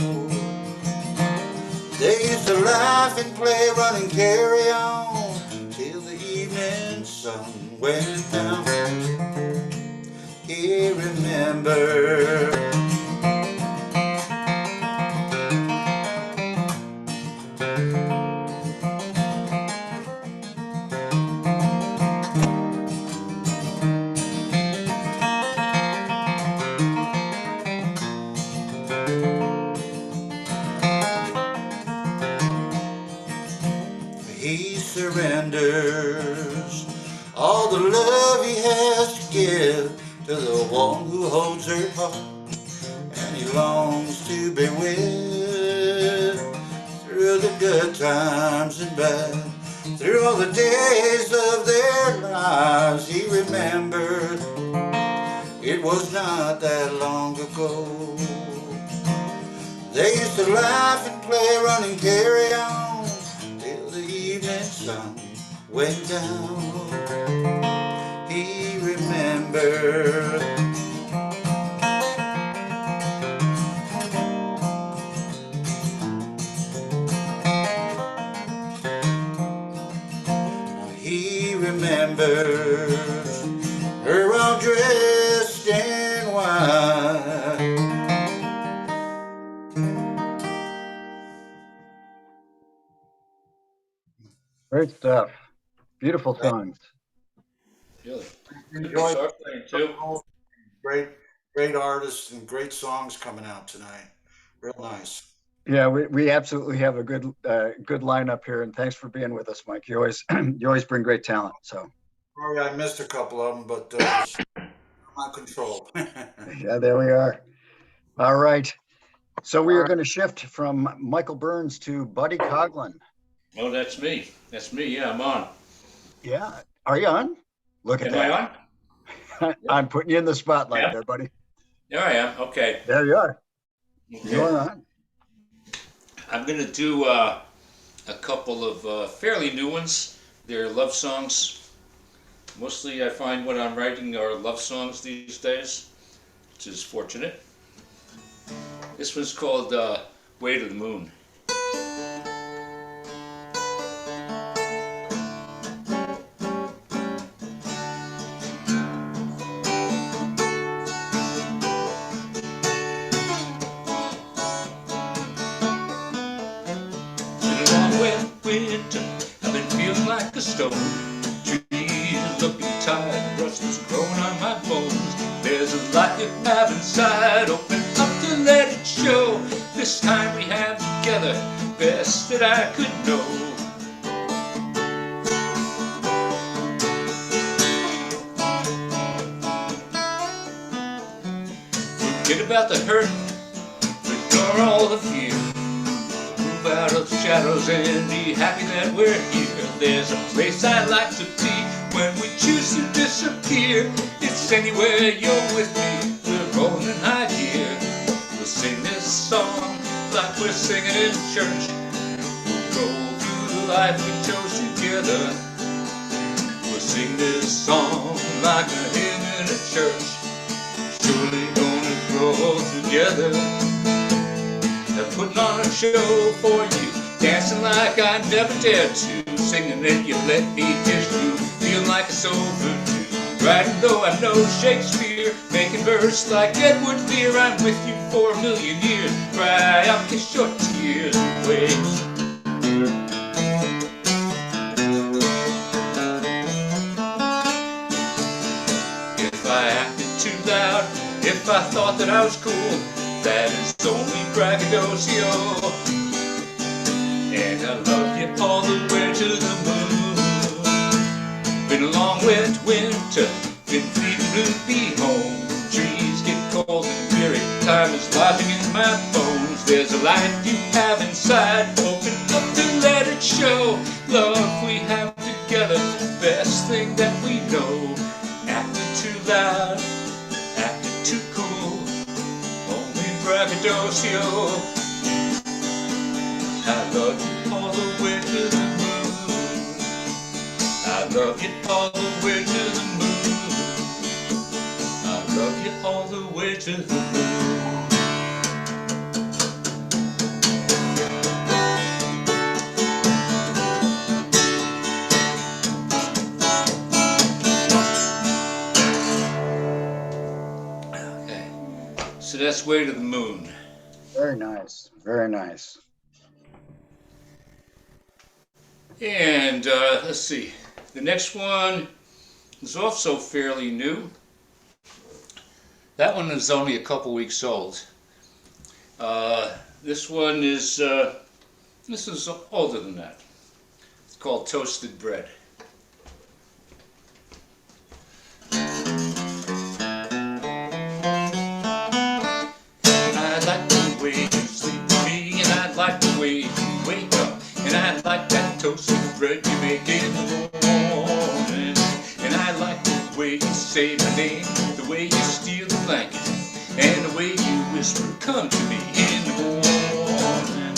They used to laugh and play, run and carry on till the evening sun went down. He remembered. He surrenders all the love he has to give to the one who holds her heart, and he longs to be with through the good times and bad, through all the days of their lives. He remembered It was not that long ago. They used to laugh and play, run and carry on till the evening sun went down. He remembered. He remembers her all dressed in white. Great stuff. Beautiful songs. Really. Enjoy Guitar playing too. great artists and great songs coming out tonight. Real nice. Yeah, we absolutely have a good lineup here, and thanks for being with us, Mike. You always bring great talent. So Sorry I missed a couple of them, but I'm on control. yeah, there we are. All right. So we are going to shift from Michael Burns to Buddy Coughlin. Oh, that's me. That's me. Yeah, I'm on. Yeah. Are you on? Look at Am that. I on? I'm putting you in the spotlight Yeah. there, buddy. There I am. Okay. There you are. Okay. You're on. I'm going to do a couple of fairly new ones. They're love songs. Mostly I find what I'm writing are love songs these days, which is fortunate. This one's called Way to the Moon. Winter, I've been feeling like a stone. Trees looking tired, rust is growing on my bones. There's a light you have inside, open up to let it show. This time we have together, best that I could know. Forget about the hurt, ignore all the fear. Out of the shadows and be happy that we're here. There's a place I'd like to be when we choose to disappear. It's anywhere you're with me, we're rolling high here. We'll sing this song like we're singing in church. We'll roll through the life we chose together. We'll sing this song like a hymn in a church. Surely gonna grow together. Putting on a show for you, dancing like I never dared to, singing that you let me kiss you, feel like it's overdue. Writing though I know Shakespeare, making verse like Edward Lear. I'm with you for a million years, cry out, kiss your tears away. If I acted too loud, if I thought that I was cool, that is only braggadocio. And I love you all the way to the moon. Been a long wet winter, been feeling blue, be home. Trees get cold and weary, time is lodging in my bones. There's a light you have inside, open up to let it show. Love we have together, best thing that we know. Acted too loud, acted too cool, braggadocio. I love you all the way to the moon. I love you all the way to the moon. I love you all the way to the moon. Okay, so that's Way to the Moon. Very nice. Very nice. And let's see, the next one is also fairly new. That one is only a couple weeks old. This one is older than that. It's called Toasted Bread. I like the way you sleep with me, and I like the way you wake up, and I like that toasted bread you make in the morning, and I like the way you say my name, the way you steal the blanket, and the way you whisper, come to me in the morning.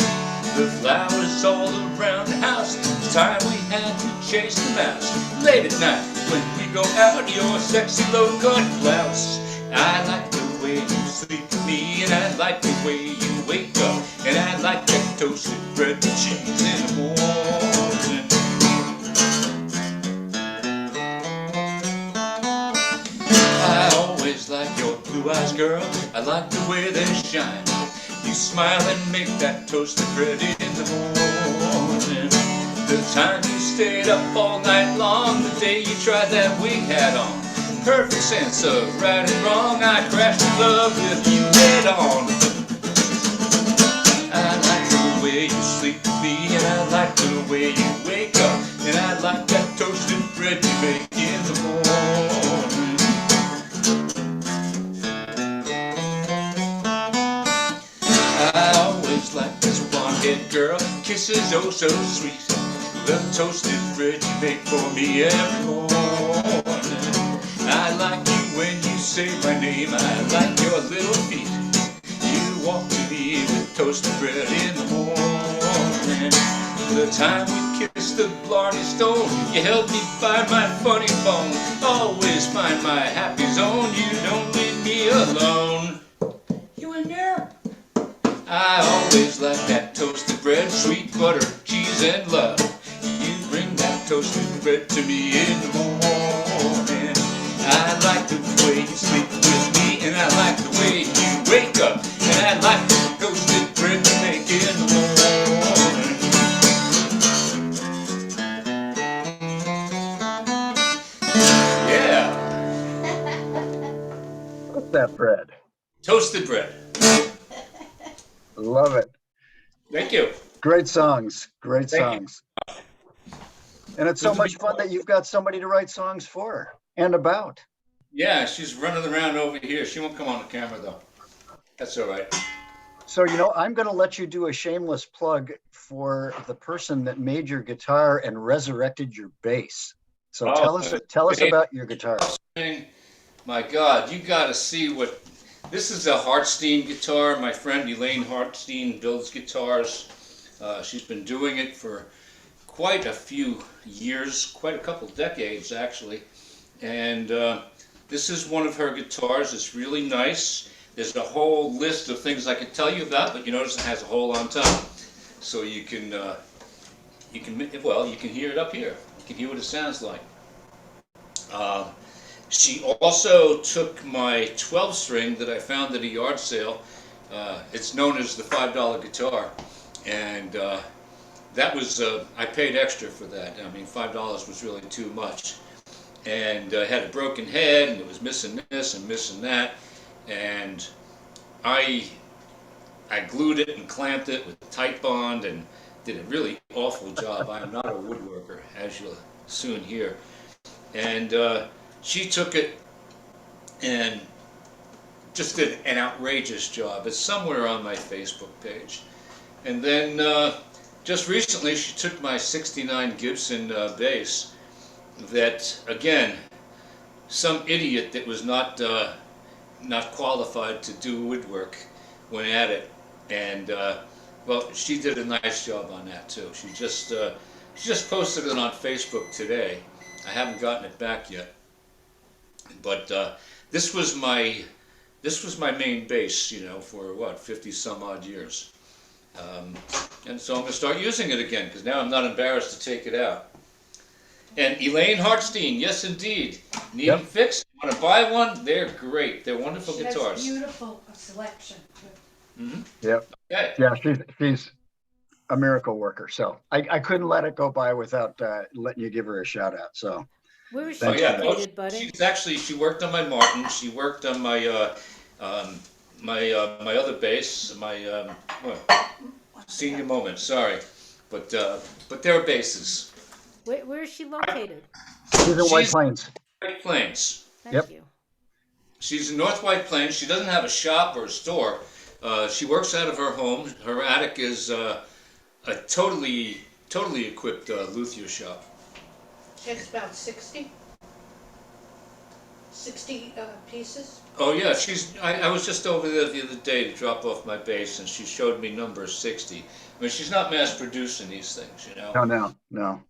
The flowers all around the house, it's time we had to chase the mouse. Late at night, when we go out, your sexy low-cut blouse. I like the way you sleep with me, and I like the way you wake up, and I like that toasted bread and cheese in the morning. I always like your blue eyes, girl. I like the way they shine. You smile and make that toasted bread in the morning. The time you stayed up all night long, the day you tried that wig hat on. Perfect sense of right and wrong, I crashed in love with you head on. I like the way you sleep with me, and I like the way you wake up, and I like that toasted bread you make in the morning. I always like this blonde-haired girl, kisses oh so sweet. The toasted bread you make for me every morning. I like you when you say my name, I like your little feet. You walk to me with toasted bread in the morning. The time we kissed the Blarney Stone, you held me by my funny bone. Always find my happy zone, you don't leave me alone. You in there? I always like that toasted bread, sweet butter, cheese and love. You bring that toasted bread to me in the morning. I like the way you sleep with me, and I like the way you wake up, and I like the toasted bread you make in the morning. Yeah. What's that bread? Toasted bread. Love it. Thank you. Great songs. Great Thank songs. And it's so much fun that you've got somebody to write songs for and about. Yeah, she's running around over here. She won't come on the camera though. That's all right. So, I'm going to let you do a shameless plug for the person that made your guitar and resurrected your bass. So tell us about your guitar. My God, you got to see what this is. A Hartstein guitar. My friend Elaine Hartstein builds guitars. She's been doing it for quite a few years, quite a couple decades actually. And this is one of her guitars. It's really nice. There's a whole list of things I could tell you about, but you notice it has a hole on top, so you can hear it up here. You can hear what it sounds like. She also took my 12-string that I found at a yard sale. It's known as the $5 guitar, and that was I paid extra for that. I mean, $5 was really too much. And I had a broken head, and it was missing this and missing that, and I glued it and clamped it with tight bond and did a really awful job. I am not a woodworker, as you'll soon hear. And she took it and just did an outrageous job. It's somewhere on my Facebook page. And then just recently, she took my '69 Gibson bass. That again, some idiot that was not qualified to do woodwork went at it, and well, she did a nice job on that too. She just posted it on Facebook today. I haven't gotten it back yet, but this was my main bass, for what, 50 some odd years, and so I'm gonna start using it again because now I'm not embarrassed to take it out. And Elaine Hartstein, yes indeed. Need them fixed? Want to buy one? They're great. They're wonderful guitars. She has beautiful selection. Mm-hmm. Yep. Okay. Yeah, she's a miracle worker. So I couldn't let it go by without letting you give her a shout out. So Where is she located, buddy? She worked on my Martin. She worked on my my other bass, my Senior Moment. Sorry, but they're basses. Where is she located? She's in White Plains. White Plains. Thank you. She's in North White Plains. She doesn't have a shop or a store. She works out of her home. Her attic is a totally equipped luthier shop. She has about 60 pieces. Oh yeah, I was just over there the other day to drop off my bass, and she showed me number 60. I mean, she's not mass producing these things, you know. No.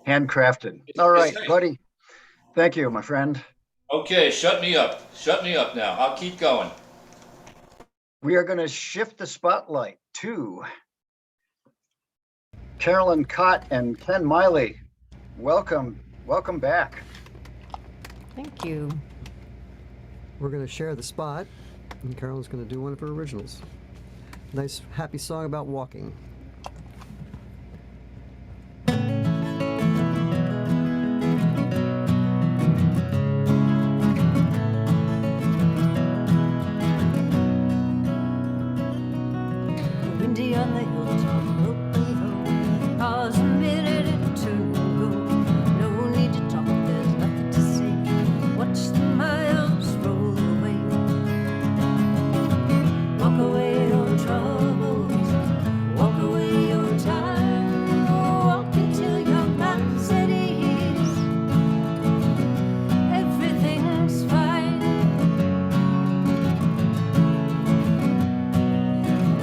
Handcrafted. It's- All right, it's nice. buddy. Thank you, my friend. Okay, shut me up. Shut me up now. I'll keep going. We are going to shift the spotlight to Carolyn, Kott, and Ken Miley. Welcome back. Thank you. We're going to share the spot, and Carolyn's going to do one of her originals. Nice, happy song about walking. Windy on the hilltop, broken hill. Pause a minute and turn and go. No need to talk, there's nothing to say. Watch the miles roll away. Walk away your troubles. Walk away your time. Walk until your mind's at ease. Everything's fine.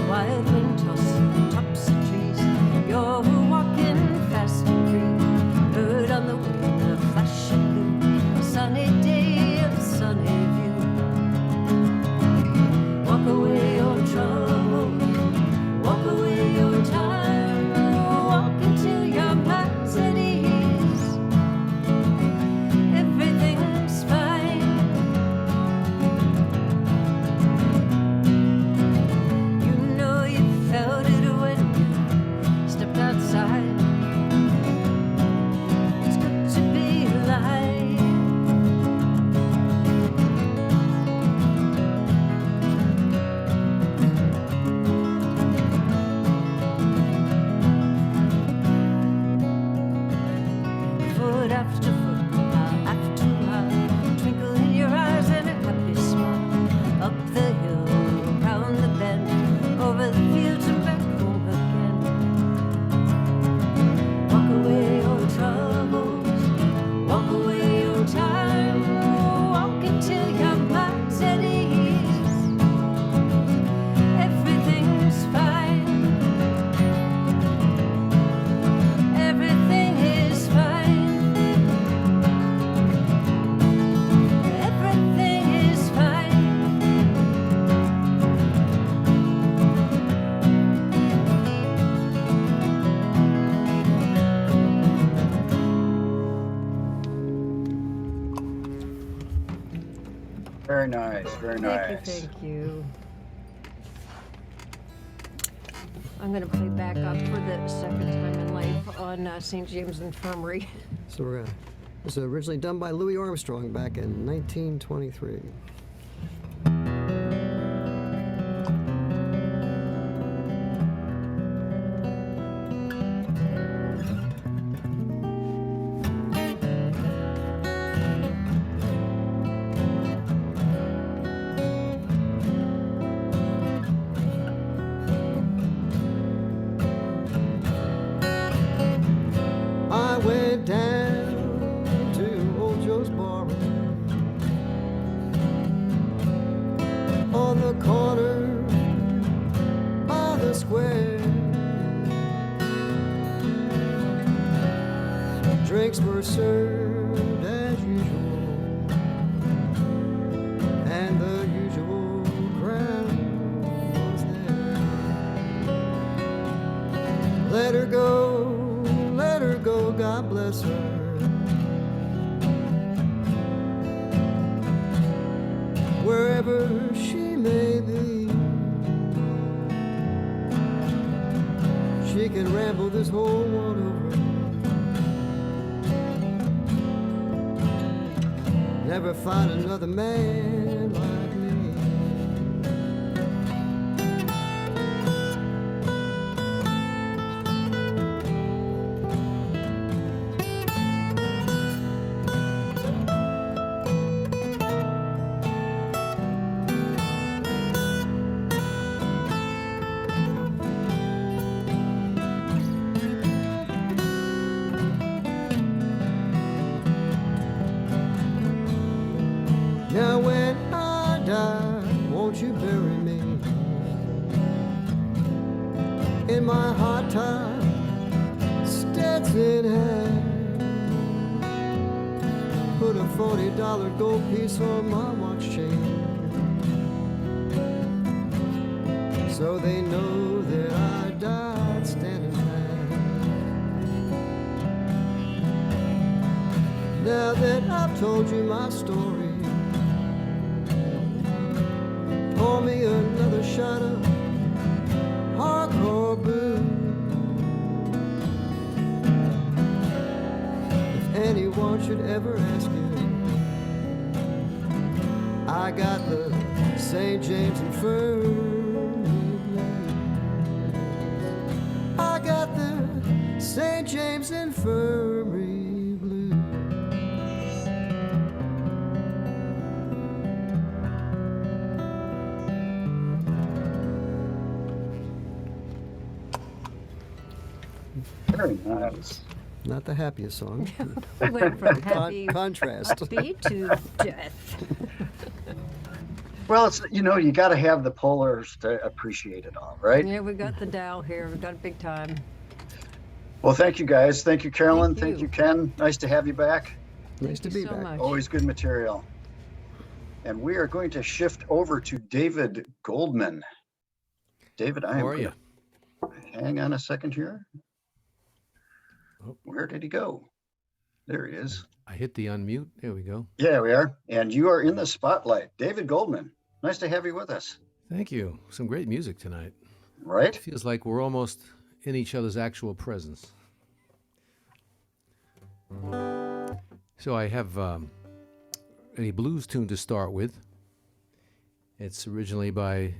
Wild wind tossing tops of trees. You're walking fast and free. Bird on the wing, a flash of blue. A sunny day, a sunny view. Walk away your troubles. Walk away your time. Walk until your mind's at ease. Everything's fine. You know you felt it when you stepped outside. It's good to be alive. Foot after foot, mile after mile, twinkle in your eyes and a happy smile. Up the hill, round the bend, over the fields and back home again. Walk away your troubles, walk away your time. Walk until your mind's at ease. Everything's fine. Everything is fine. Everything is fine. Very nice, very nice. Thank you. I'm going to play back up for the second time in life on St. James Infirmary. So we're gonna. This was originally done by Louis Armstrong back in 1923. I went down to old Joe's bar on the corner by the square. Drinks were served as usual, and the usual crowd was there. Let her go, God bless her. Wherever she may be, she can ramble this whole world over. Never find another man like me. Now when die, won't you bury me in my hot top, Stetson hat? Put a $40 gold piece on my watch chain, so they know that I died standing high. Now that I've told you my story, pour me another shot of hardcore booze. If anyone should ever ask you, I got the St. James Infirmary blues. I got the St. James Infirmary blues. Very nice. Not the happiest song. We went from happy, Contrast. upbeat to death. Well, it's, you know, you got to have the polars to appreciate it all, right? Yeah, we got the Dow here. We got a big time. Well, thank you guys. Thank you, Carolyn. Thank Thank you. you, Ken. Nice to have you back. Nice to Thank be you so back. much. Always good material. And we are going to shift over to David Goldman. David, I am. How are you? Hang on a second here. Oh. Where did he go? There he is. I hit the unmute. There we go. Yeah, we are. And you are in the spotlight. David Goldman, nice to have you with us. Thank you. Some great music tonight. Right? Feels like we're almost in each other's actual presence. So I have a blues tune to start with. It's originally by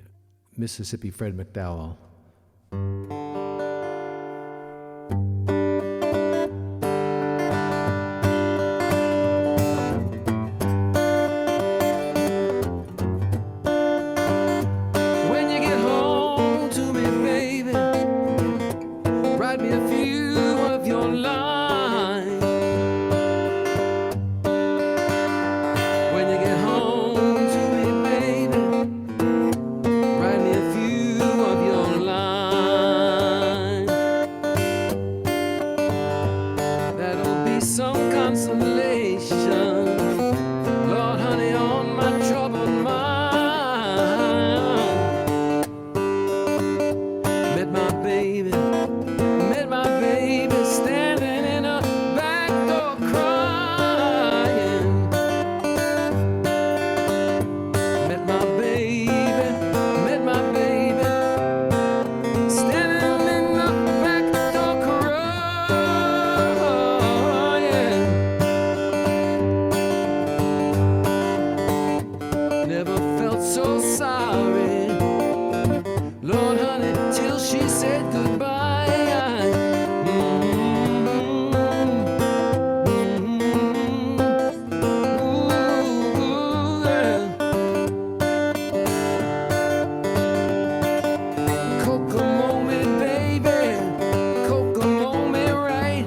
Mississippi Fred McDowell. When you get home to me, baby, write me a few of your lines. When you get home to me, baby, write me a few of your lines. That'll be some consolation, Lord, honey, on my troubled mind. Met my baby standing in a back door crying. Met my baby standing in the back door crying. Never felt so sorry, Lord, honey, till she said goodbye. Ooh, yeah. Kokomo me, baby, Kokomo me right.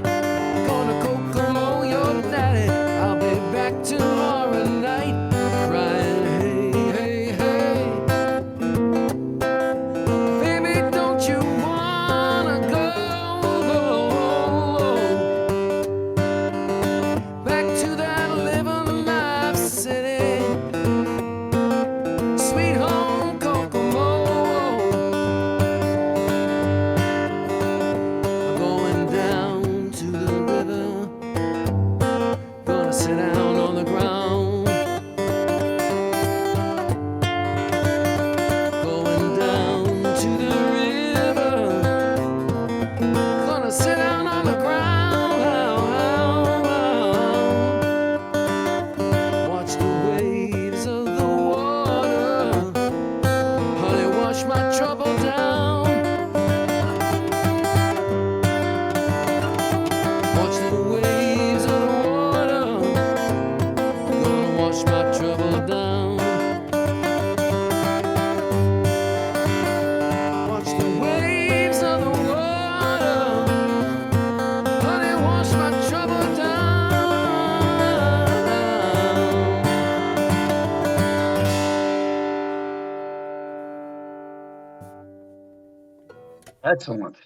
Gonna Kokomo your daddy. I'll be back tomorrow night, crying, hey, hey, hey. Excellent.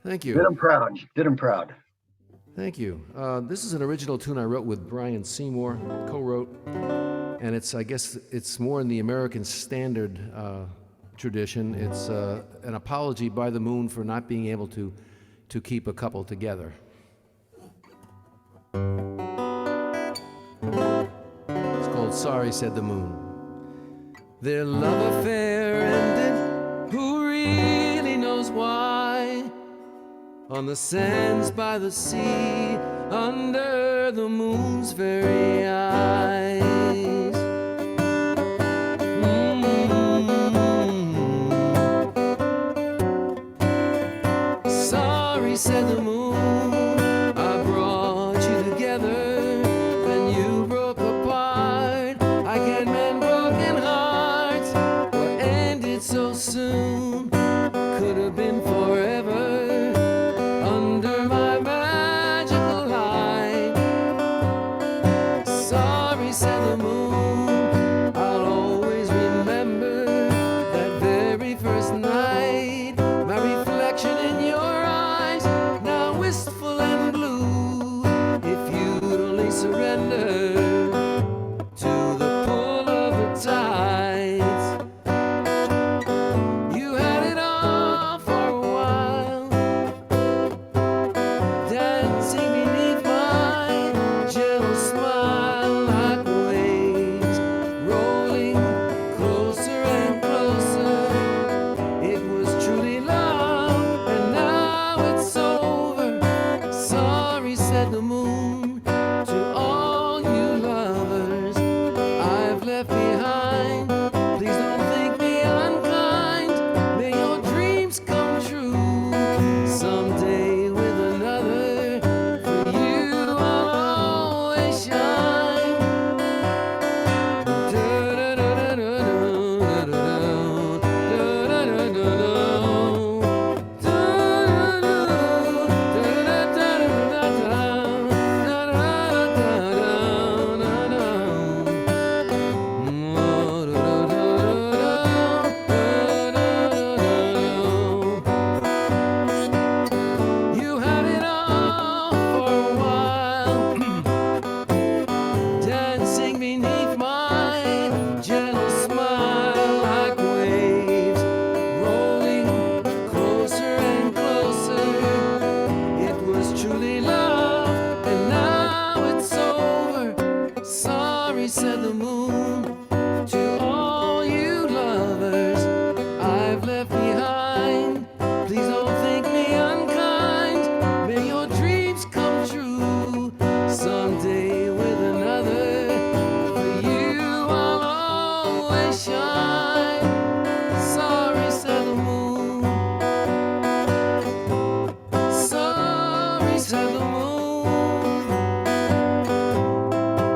Thank Did you. him proud. Did him proud. Thank you. This is an original tune I wrote with Brian Seymour, co-wrote, and I guess it's more in the American Standard tradition. It's an apology by the moon for not being able to keep a couple together. It's called Sorry Said the Moon. Their love affair ended, who really knows why? On the sands by the sea, under the moon's very eyes. Sorry, said the moon, I brought you together, then you broke apart. I can't mend broken hearts. What ended so soon could have been forever. Under my magical light. Sorry, said the moon, I'll always remember that very first night. My reflection in your eyes, now wistful and blue. If you'd only surrender to the pull of the tides. You had it all for a while, dancing beneath my gentle smile like waves, rolling closer and closer. It was truly love, and now it's over. Sorry, said the moon, to all you lovers I've left behind. Please don't think me unkind. May your dreams come true someday with another. For you I'll always shine. You had it all for a while, dancing beneath my gentle smile like waves, rolling closer and closer. It was truly love, and now it's over. Sorry, said the moon, to all you lovers I've left behind. Please don't think me unkind. May your dreams come true someday with another. For you I'll always shine. Sorry, said the moon. Sorry, said the moon.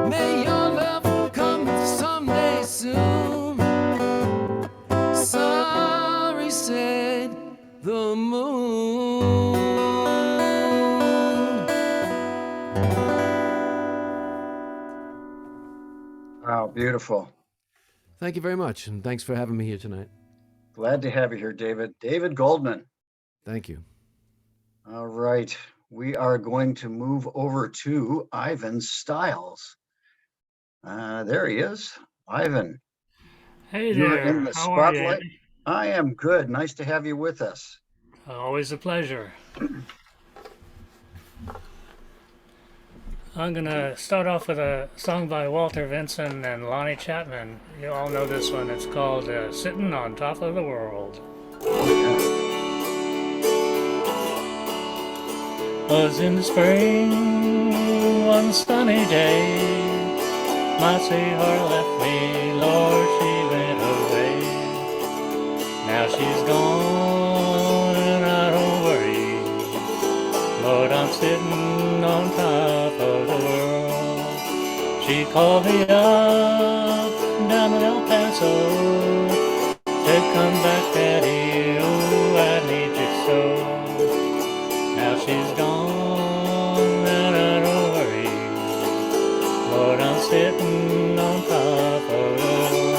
May your love come someday soon. Sorry, said the moon. Wow, beautiful. Thank you very much, and thanks for having me here tonight. Glad to have you here, David. David Goldman. Thank you. All right. We are going to move over to Ivan Stiles. There he is. Ivan, Hey you're in there, the how are you, spotlight. Andy? I am good. Nice to have you with us. Always a pleasure. I'm gonna start off with a song by Walter Vinson and Lonnie Chapman. You all know this one. It's called Sitting on Top of the World. Was in the spring, one sunny day. My sweetheart left me, Lord, she went away. Now she's gone and I don't worry, Lord, I'm sitting on top of the world. She called me up down in El Paso, said come back Daddy, oh I need you so. Now she's gone and I don't worry, Lord, I'm sitting on top of the world.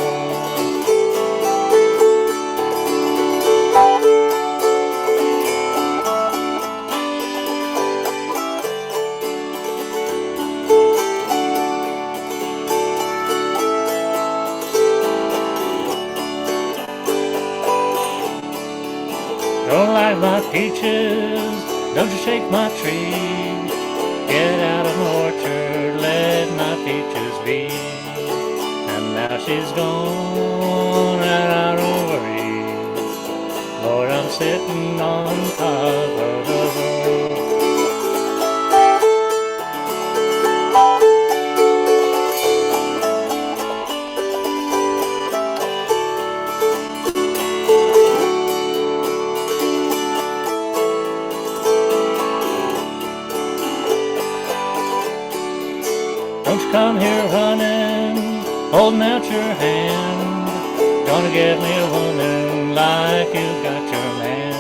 have my peaches, don't you shake my tree. Get out of my orchard, let my peaches be. And now she's gone and I don't worry. Lord, I'm sitting on top of the world. Don't you come here running, holding out your hand. Gonna get me a woman like you got your man.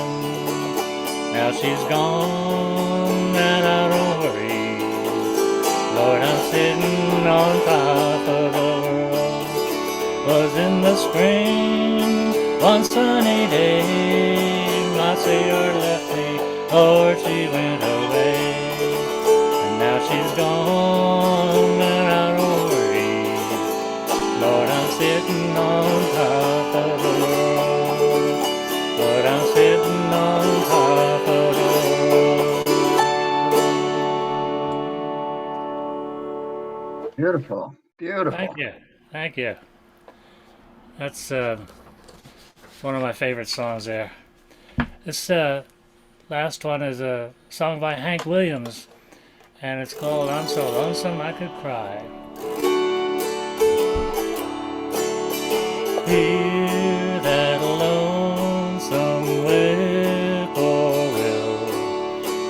Now she's gone and I don't worry. Lord, I'm sitting on top of the world. Was in the spring, one sunny day. My Savior left me, Lord, she went away. And now she's gone and I don't worry. Lord, I'm sitting on top of the world. Lord, I'm sitting on top of the world. Beautiful, beautiful. Thank you. Thank you. That's one of my favorite songs there. This last one is a song by Hank Williams, and it's called I'm So Lonesome I Could Cry. Hear that lonesome whippoorwill,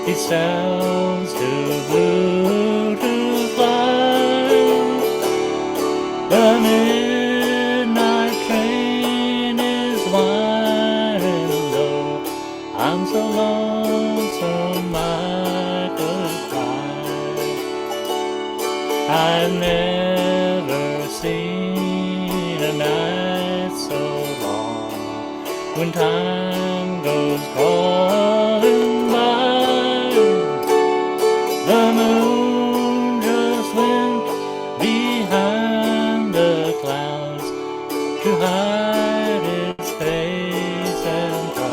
he sounds too blue to fly. The midnight train is winding low, I'm so lonesome I could cry. I've never seen a night so long when time goes crawling by. The moon just went behind the clouds to hide its face and cry.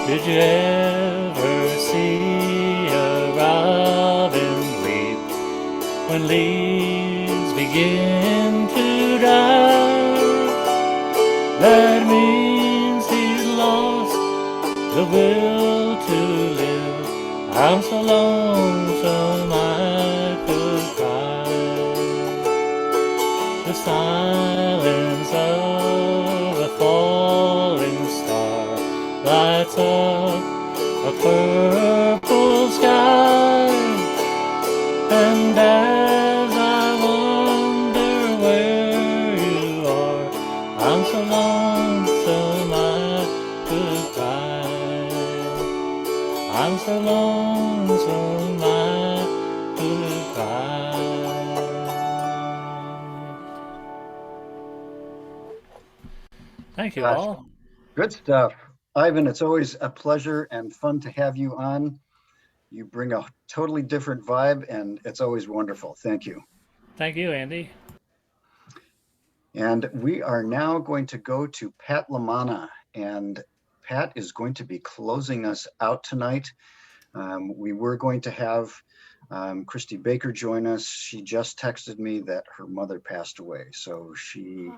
Did you ever see a robin weep when leaves begin to die? That means he's lost the will to live. I'm so lonesome I could cry. The silence of a falling star lights up a purple sky, and as I wonder where you are, I'm so lonesome I could cry. I'm so lonesome I could cry. Thank you Gosh, all. good stuff. Ivan, it's always a pleasure and fun to have you on. You bring a totally different vibe, and it's always wonderful. Thank you. Thank you, Andy. And we are now going to go to Pat Lamanna, and Pat is going to be closing us out tonight. We were going to have Christy Baker join us. She just texted me that her mother passed away, so she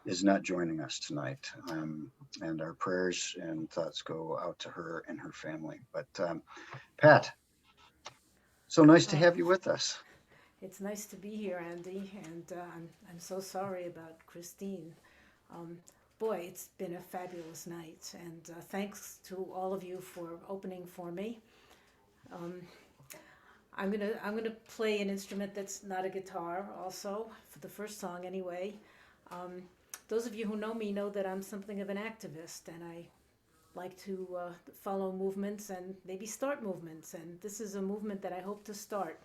is not joining us tonight. And our prayers and thoughts go out to her and her family. But Pat, so nice to have you with us. It's nice to be here, Andy, and I'm so sorry about Christine. Boy, it's been a fabulous night, and thanks to all of you for opening for me. I'm gonna play an instrument that's not a guitar, also for the first song, anyway. Those of you who know me know that I'm something of an activist, and I like to follow movements and maybe start movements. And this is a movement that I hope to start.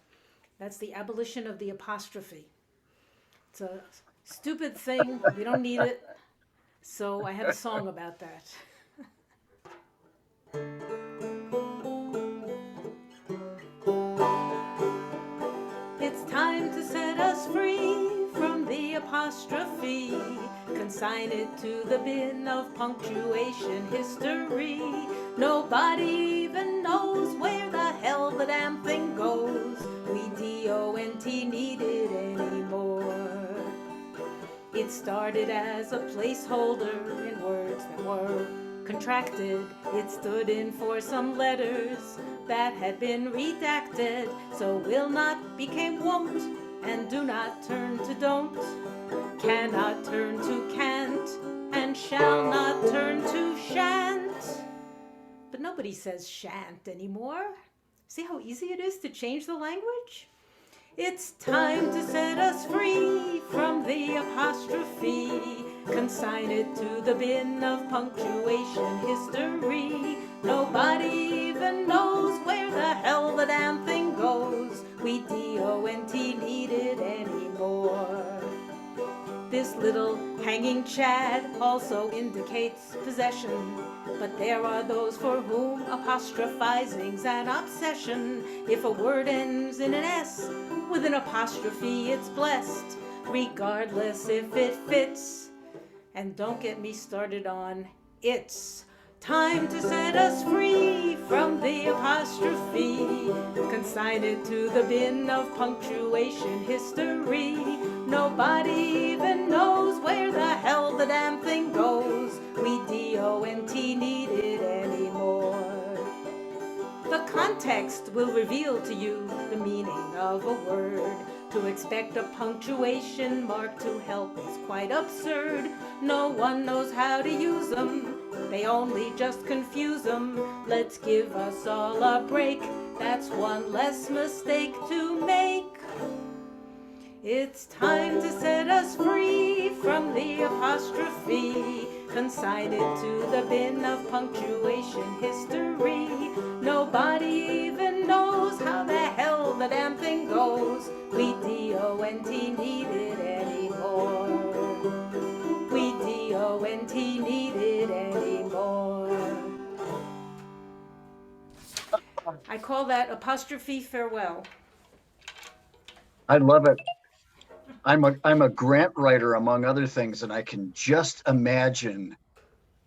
That's the abolition of the apostrophe. It's a stupid thing. We don't need it. So I have a song about that. It's time to set us free from the apostrophe. Consign it to the bin of punctuation history. Nobody even knows where the hell the damn thing goes. We don't need it anymore. It started as a placeholder in words that were contracted. It stood in for some letters that had been redacted. So will not became won't, and do not turn to don't. Cannot turn to can't, and shall not turn to shan't. But nobody says shan't anymore. See how easy it is to change the language? It's time to set us free from the apostrophe. Consign it to the bin of punctuation history. Nobody even knows where the hell the damn thing goes. We don't need it anymore. This little hanging chad also indicates possession. But there are those for whom apostrophizing's an obsession. If a word ends in an S with an apostrophe, it's blessed, regardless if it fits. And don't get me started on it's time to set us free from the apostrophe. Consign it to the bin of punctuation history. Nobody even knows where the hell the damn thing goes. We don't need it anymore. The context will reveal to you the meaning of a word. To expect a punctuation mark to help is quite absurd. No one knows how to use them. They only just confuse them. Let's give us all a break. That's one less mistake to make. It's time to set us free from the apostrophe. Consign it to the bin of punctuation history. Nobody even knows how the hell the damn thing goes. We don't need it anymore. We don't need it anymore. I call that apostrophe farewell. I love it. I'm a grant writer, among other things, and I can just imagine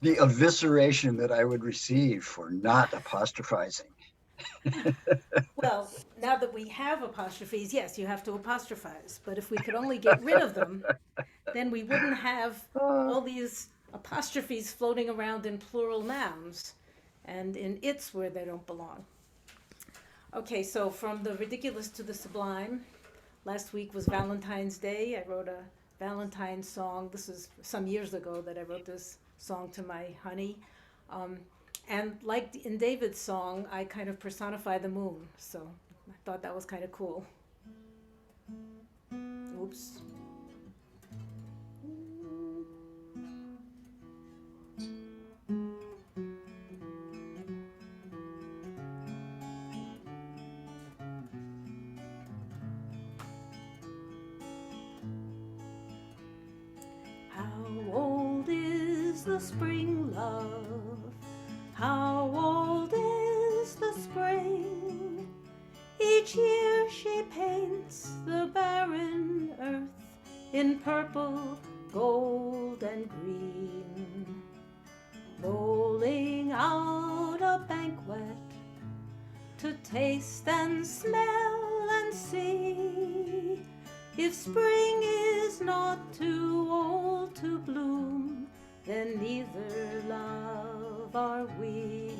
the evisceration that I would receive for not apostrophizing. Well, now that we have apostrophes, yes, you have to apostrophize. But if we could only get rid of them, then we wouldn't have all these apostrophes floating around in plural nouns and in its where they don't belong. Okay, so from the ridiculous to the sublime. Last week was Valentine's Day. I wrote a Valentine's song. This is some years ago that I wrote this song to my honey. And like in David's song, I kind of personify the moon. So I thought that was kind of cool. Oops. The spring, love, how old is the spring? Each year she paints the barren earth in purple, gold, and green, rolling out a banquet to taste and smell and see. If spring is not too old to bloom, then neither, love, are we.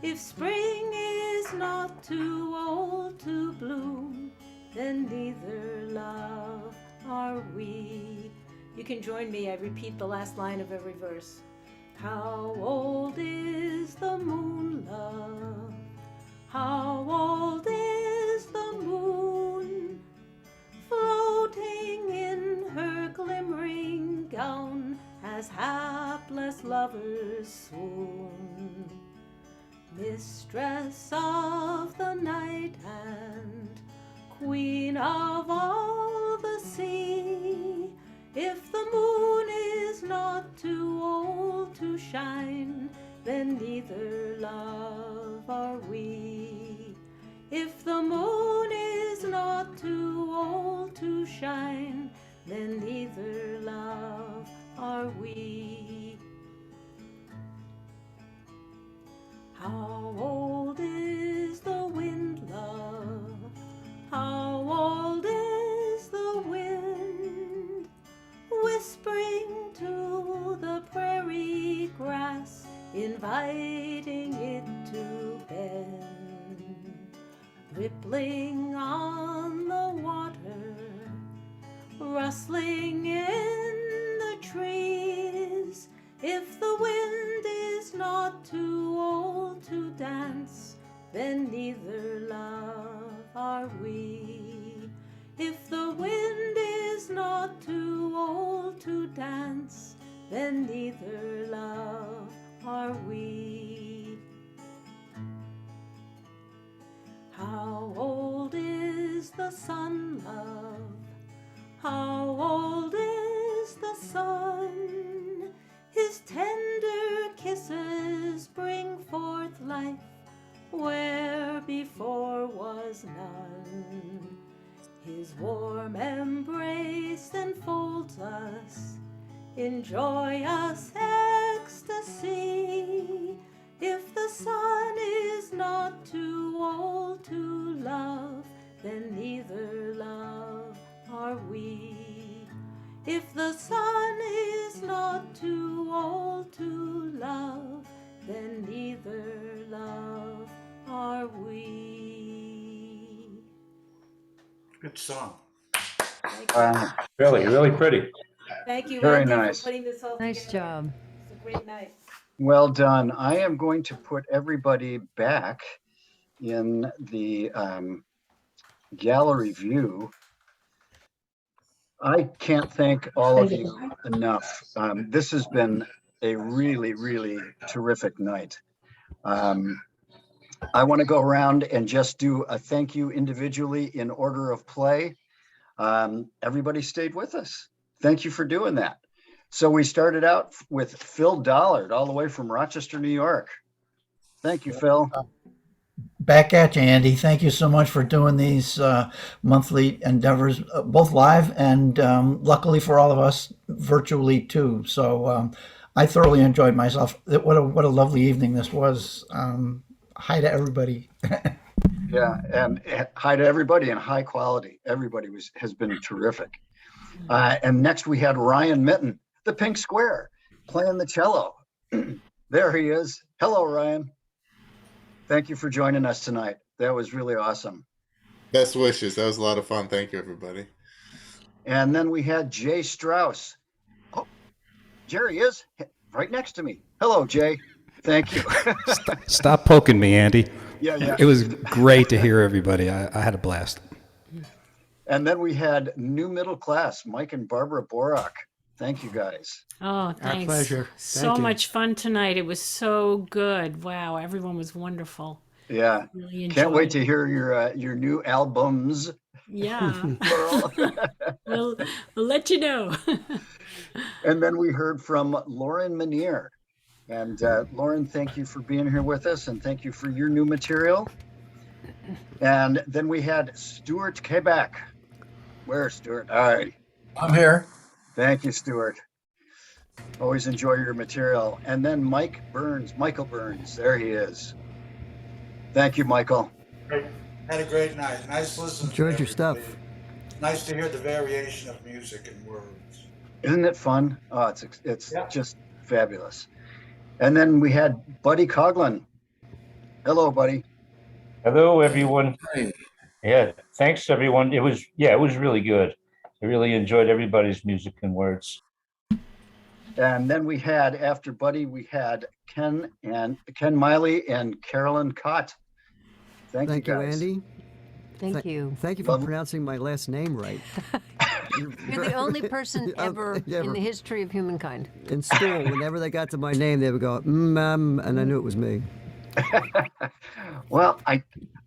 If spring is not too old to bloom, then neither, love, are we. You can join me. I repeat the last line of every verse. How old is the moon, love? How old is the moon? Floating in her glimmering gown, as hapless lovers swoon. Mistress of the night and queen of all the sea. If the moon is not too old to shine, then neither love are we. If the moon is not too old to shine, then neither love are we. How old is the wind, love? How old is the wind? Whispering to the prairie grass, inviting it to bend. Rippling on the water, rustling in the trees. If the wind is not too old to dance, then neither love are we. If the wind is not too old to dance, then neither love are we. How old is the sun, love? How old is the sun? His tender kisses bring forth life where before was none. His warm embrace enfolds us in joyous ecstasy. If the sun is not too old to love, then neither love are we. If the sun is not too old to love, then neither love are we. Good song. Really, really pretty. Thank you, Very Andy, nice. for putting this all Nice together. job. It's a great night. Well done. I am going to put everybody back in the gallery view. I can't thank all of you enough. This has been a really, really terrific night. I want to go around and just do a thank you individually in order of play. Everybody stayed with us. Thank you for doing that. So we started out with Phil Dollard, all the way from Rochester, New York. Thank you, Phil. Back at you, Andy. Thank you so much for doing these monthly endeavors, both live and luckily for all of us, virtually too. So I thoroughly enjoyed myself. What a lovely evening this was. Hi to everybody. Yeah, and hi to everybody and high quality. Everybody has been terrific. And next we had Ryan Mitten, the Pink Square, playing the cello. There he is. Hello, Ryan. Thank you for joining us tonight. That was really awesome. Best wishes. That was a lot of fun. Thank you, everybody. And then we had Jay Strauss. Oh, Jerry is right next to me. Hello, Jay. Thank you. Stop poking me, Andy. Yeah. It was great to hear everybody. I had a blast. And then we had new middle class, Mike and Barbara Borok. Thank you, guys. Oh, thanks. Our pleasure. So Thank you. much fun tonight. It was so good. Wow, everyone was wonderful. Yeah. Really Can't wait enjoyed to hear your new albums. Yeah. we'll let you know. And then we heard from Lauren Meniere. And Lauren, thank you for being here with us, and thank you for your new material. And then we had Stuart Quebec. Where's Stuart? All right. I'm here. Thank you, Stuart. Always enjoy your material. And then Michael Burns. There he is. Thank you, Michael. Had a great night. Nice listening. Enjoyed your stuff. Nice to hear the variation of music and words. Isn't it fun? Oh, it's just fabulous. And then we had Buddy Coughlin. Hello, Buddy. Hello, everyone. Hey. Yeah, thanks, everyone. It was really good. I really enjoyed everybody's music and words. And then we had, after Buddy, we had Ken Miley and Carolyn Kott. Thank you, guys. Andy. Thank you. Thank you for pronouncing my last name right. You're the only person ever in the history of humankind. In school, whenever they got to my name, they would go, and I knew it was me. Well,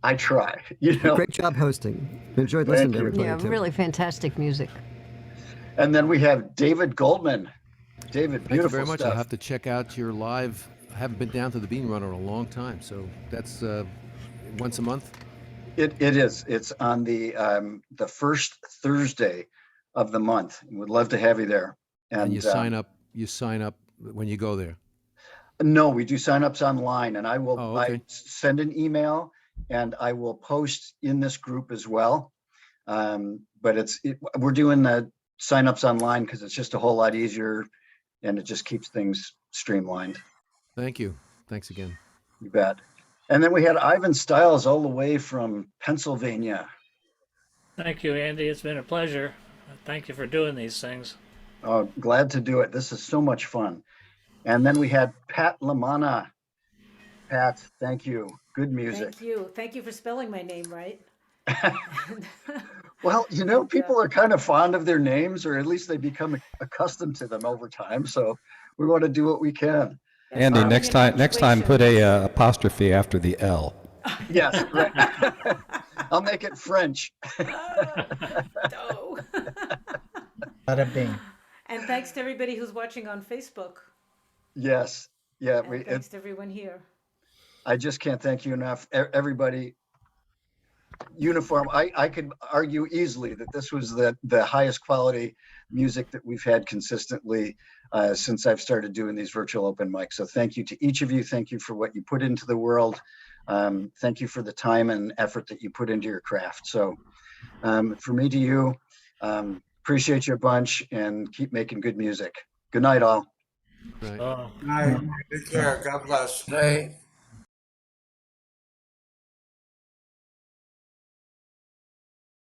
I try, you know. Great job hosting. Enjoyed listening to everybody Yeah, too. really fantastic music. And then we have David Goldman. David, Thank you beautiful very much. I'll stuff. have to check out your live. I haven't been down to the Bean Runner in a long time, so that's once a month. It is. It's on the first Thursday of the month. We'd love to have you there. And you sign up. You sign up when you go there. No, we do signups online, and I will Oh, okay. I send an email, and I will post in this group as well. But we're doing the signups online because it's just a whole lot easier, and it just keeps things streamlined. Thank you. Thanks again. You bet. And then we had Ivan Stiles all the way from Pennsylvania. Thank you, Andy. It's been a pleasure. Thank you for doing these things. Oh, glad to do it. This is so much fun. And then we had Pat Lamanna. Pat, thank you. Good music. Thank you. Thank you for spelling my name right. Well, you know, people are kind of fond of their names, or at least they become accustomed to them over time. So we want to do what we can. Andy, next time put a apostrophe after the L. Yes, right. I'll make it French. No. Bada bing. And thanks to everybody who's watching on Facebook. Yes. Yeah. And thanks to everyone here. I just can't thank you enough. Everybody, uniform. I could argue easily that this was the highest quality music that we've had consistently since I've started doing these virtual open mics. So thank you to each of you. Thank you for what you put into the world. Thank you for the time and effort that you put into your craft. So for me to you, appreciate you a bunch and keep making good music. Good night, all. Right. Good night. Take care. God bless. Hey.